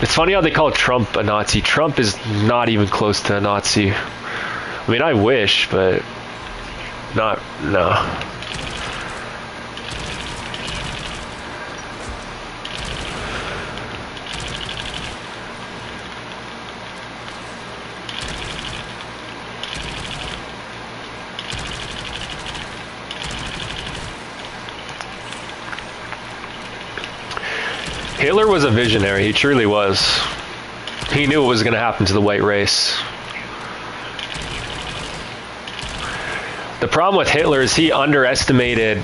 It's funny how they call Trump a Nazi. Trump is not even close to a Nazi. I mean, I wish, but no. Hitler was a visionary. He truly was. He knew what was going to happen to the white race. The problem with Hitler is he underestimated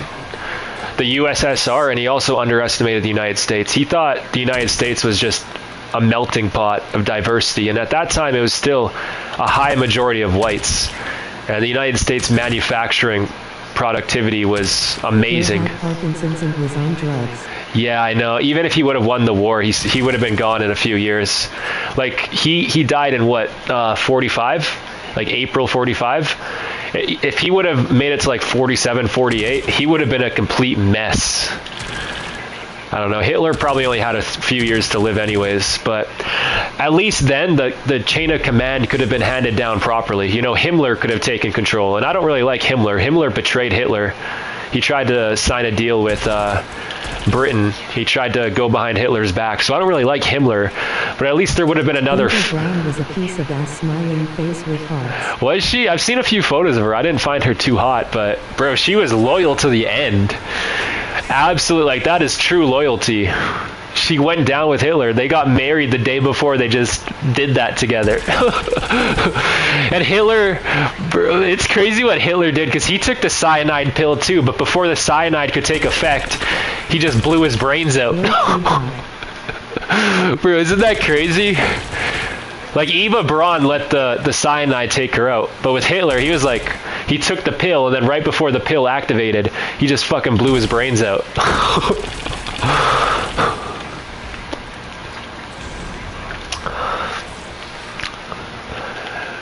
the USSR, and he also underestimated the United States. He thought the United States was just a melting pot of diversity, and at that time it was still a high majority of whites. And the United States manufacturing productivity was amazing. He had Parkinson's and was on drugs. Yeah, I know. Even if he would have won the war, he would have been gone in a few years. Like, he died in what, 45? Like April 45? If he would have made it to like 47, 48, he would have been a complete mess. I don't know. Hitler probably only had a few years to live anyways, but at least then the chain of command could have been handed down properly. You know, Himmler could have taken control, and I don't really like Himmler. Himmler betrayed Hitler. He tried to sign a deal with Britain. He tried to go behind Hitler's back, so I don't really like Himmler, but at least there would have been another... Eva Braun was a piece of ass smiling face with hearts. Was she? I've seen a few photos of her. I didn't find her too hot, but bro, she was loyal to the end. Absolutely, like, that is true loyalty. She went down with Hitler. They got married the day before. They just did that together. And Hitler, bro, it's crazy what Hitler did, because he took the cyanide pill too, but before the cyanide could take effect, he just blew his brains out. Bro, isn't that crazy? Like, Eva Braun let the cyanide take her out, but with Hitler, he was like, he took the pill, and then right before the pill activated, he just fucking blew his brains out.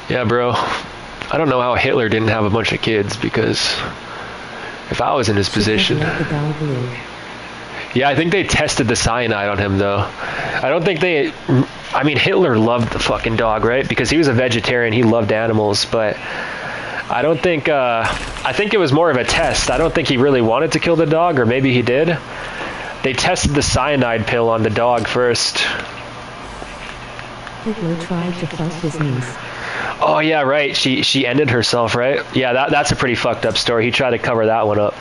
Yeah, bro. I don't know how Hitler didn't have a bunch of kids, because if I was in his position... Yeah, I think they tested the cyanide on him, though. I don't think they... I mean, Hitler loved the fucking dog, right? Because he was a vegetarian, he loved animals, but I don't think... I think it was more of a test. I don't think he really wanted to kill the dog, or maybe he did. They tested the cyanide pill on the dog first. Hitler tried to fuck his niece. Oh, yeah, right. She ended herself, right? Yeah, that's a pretty fucked up story. He tried to cover that one up.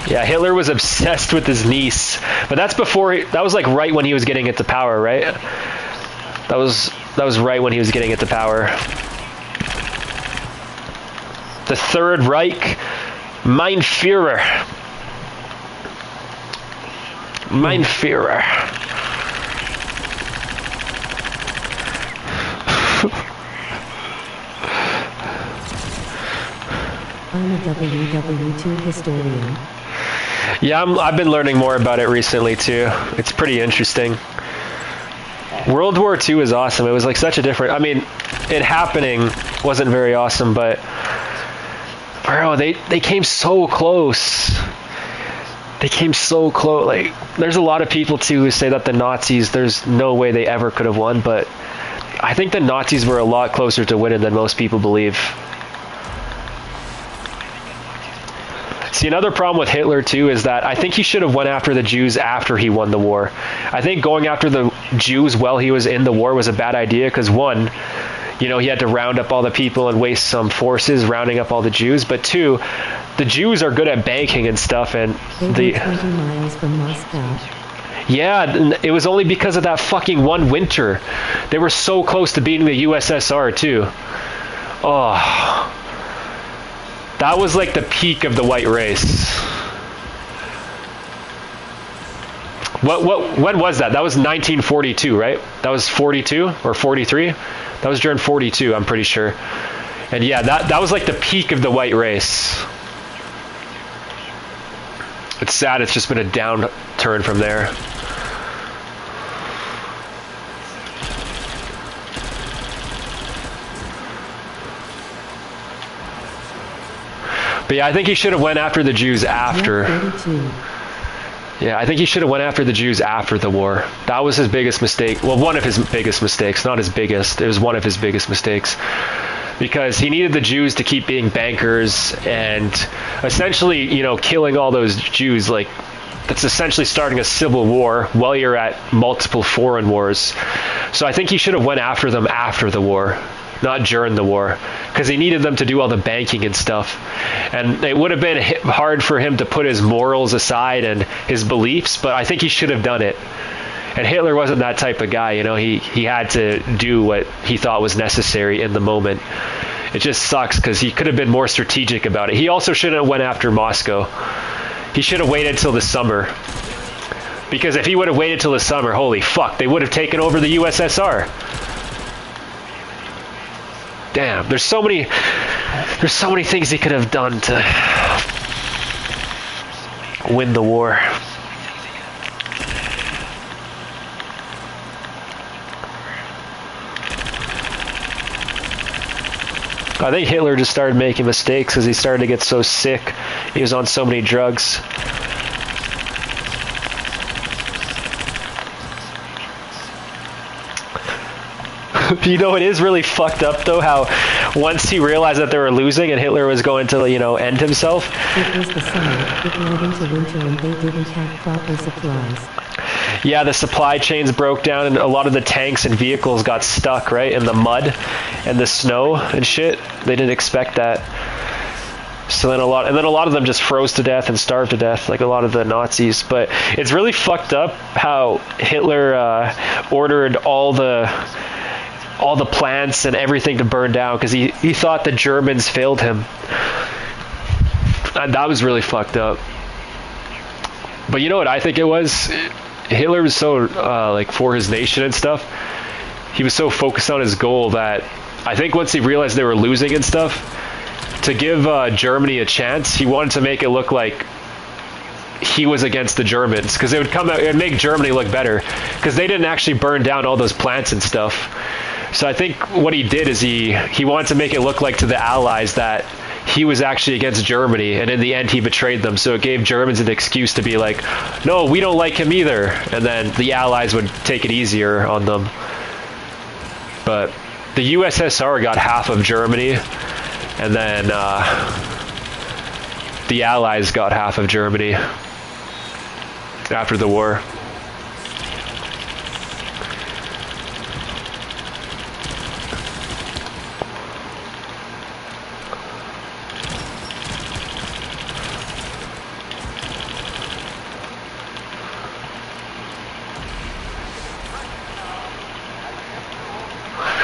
Yeah, Hitler was obsessed with his niece. But that's before... that was, like, right when he was getting into power, right? That was right when he was getting into power. The Third Reich. Mein Führer. Mein Führer. I'm a WW2 historian. Yeah, I've been learning more about it recently too. It's pretty interesting. World War II is awesome. It was like such a different, I mean, it happening wasn't very awesome, but bro, they came so close. They came so close. Like, there's a lot of people too who say that the Nazis, there's no way they ever could have won, but I think the Nazis were a lot closer to winning than most people believe. See, another problem with Hitler too is that I think he should have went after the Jews after he won the war. I think going after the Jews while he was in the war was a bad idea because one, you know, he had to round up all the people and waste some forces rounding up all the Jews. But two, the Jews are good at banking and stuff, and They were 20 miles from Moscow. yeah, it was only because of that fucking one winter. They were so close to beating the USSR too. Oh, that was like the peak of the white race. When was that? That was 1942, right? That was 42 or 43? That was during 42, I'm pretty sure. And yeah, that was like the peak of the white race. It's sad it's just been a downturn from there. But yeah, I think he should have went after the Jews after. Yeah, I think he should have went after the Jews after the war. That was his biggest mistake. Well, one of his biggest mistakes, not his biggest. It was one of his biggest mistakes. Because he needed the Jews to keep being bankers and essentially, you know, killing all those Jews. Like, that's essentially starting a civil war while you're at multiple foreign wars. So I think he should have went after them after the war, not during the war, because he needed them to do all the banking and stuff. And it would have been hard for him to put his morals aside and his beliefs, but I think he should have done it. And Hitler wasn't that type of guy, you know. He had to do what he thought was necessary in the moment. It just sucks because he could have been more strategic about it. He also shouldn't have went after Moscow. He should have waited till the summer. Because if he would have waited till the summer, holy fuck, they would have taken over the USSR. Damn, there's so many things he could have done to win the war. I think Hitler just started making mistakes because he started to get so sick. He was on so many drugs. You know, it is really fucked up though how once he realized that they were losing and Hitler was going to, you know, end himself. It was the summer, it led into winter and they didn't have proper supplies. Yeah, the supply chains broke down and a lot of the tanks and vehicles got stuck, right, in the mud and the snow and shit. They didn't expect that. So then a lot of them just froze to death and starved to death, like a lot of the Nazis. But it's really fucked up how Hitler ordered all the plants and everything to burn down because he thought the Germans failed him. And that was really fucked up. But you know what I think it was? Hitler was so like for his nation and stuff. He was so focused on his goal that I think once he realized they were losing and stuff, to give Germany a chance, he wanted to make it look like he was against the Germans because it would make Germany look better because they didn't actually burn down all those plants and stuff. So I think what he did is he wanted to make it look like to the Allies that he was actually against Germany, and in the end he betrayed them. So it gave Germans an excuse to be like, no, we don't like him either. And then the Allies would take it easier on them. But the USSR got half of Germany, and then the Allies got half of Germany after the war.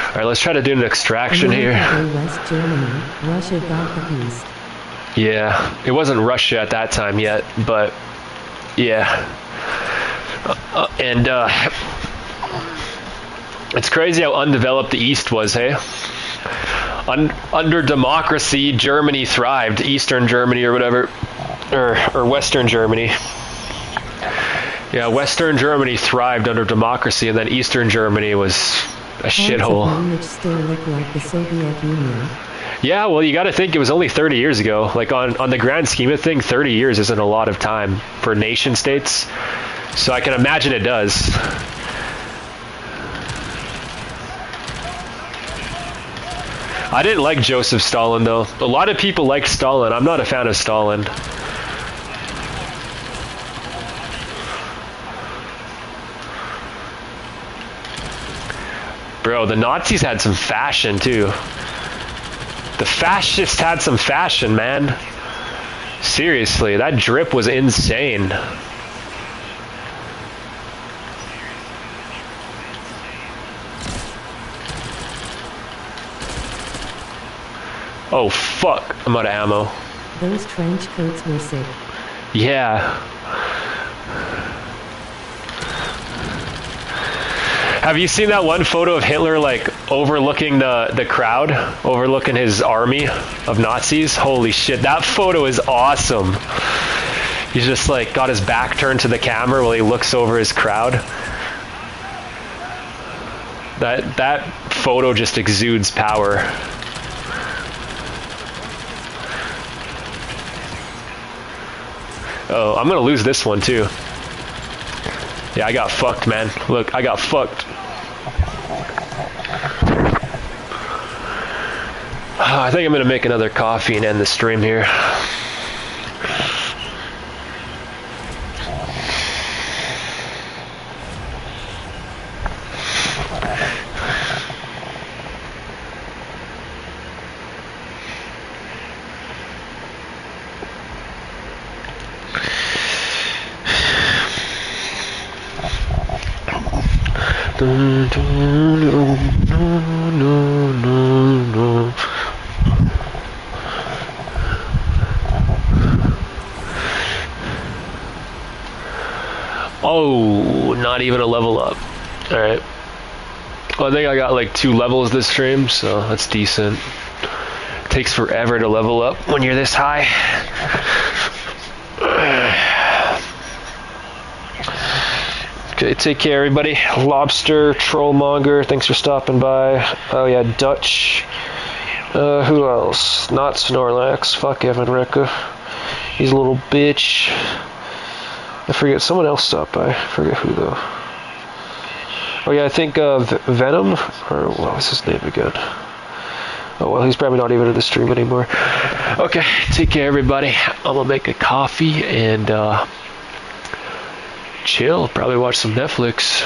All right, let's try to do an extraction here. West Germany, Russia got the east. Yeah, it wasn't Russia at that time yet, but yeah. It's crazy how undeveloped the East was, hey? Under democracy, Germany thrived. Eastern Germany or whatever. Or Western Germany. Yeah, Western Germany thrived under democracy, and then Eastern Germany was a shithole. Which still look like the Soviet Union. Yeah, well, you got to think it was only 30 years ago. Like, on the grand scheme of things, 30 years isn't a lot of time for nation states. So I can imagine it does. I didn't like Joseph Stalin, though. A lot of people liked Stalin. I'm not a fan of Stalin. Bro, the Nazis had some fashion, too. The fascists had some fashion, man. Seriously, that drip was insane. Oh, fuck. I'm out of ammo. Those trench coats were sick. Yeah. Have you seen that one photo of Hitler, like, overlooking the crowd? Overlooking his army of Nazis? Holy shit, that photo is awesome. He's just, like, got his back turned to the camera while he looks over his crowd. That photo just exudes power. Oh, I'm gonna lose this one, too. Yeah, I got fucked, man. Look, I got fucked. I think I'm gonna make another coffee and end the stream here. Oh, not even a level up. Alright. Well, I think I got like 2 levels this stream, so that's decent. Takes forever to level up when you're this high. Okay, take care, everybody. Lobster, Trollmonger, thanks for stopping by. Oh yeah, Dutch. Who else? Not Snorlax. Fuck Evan Recca. He's a little bitch. I forget, someone else stopped by. I forget who though. Oh yeah, I think Venom, or what was his name again? Oh well, he's probably not even in the stream anymore. Okay, take care, everybody. I'm gonna make a coffee and chill. Probably watch some Netflix.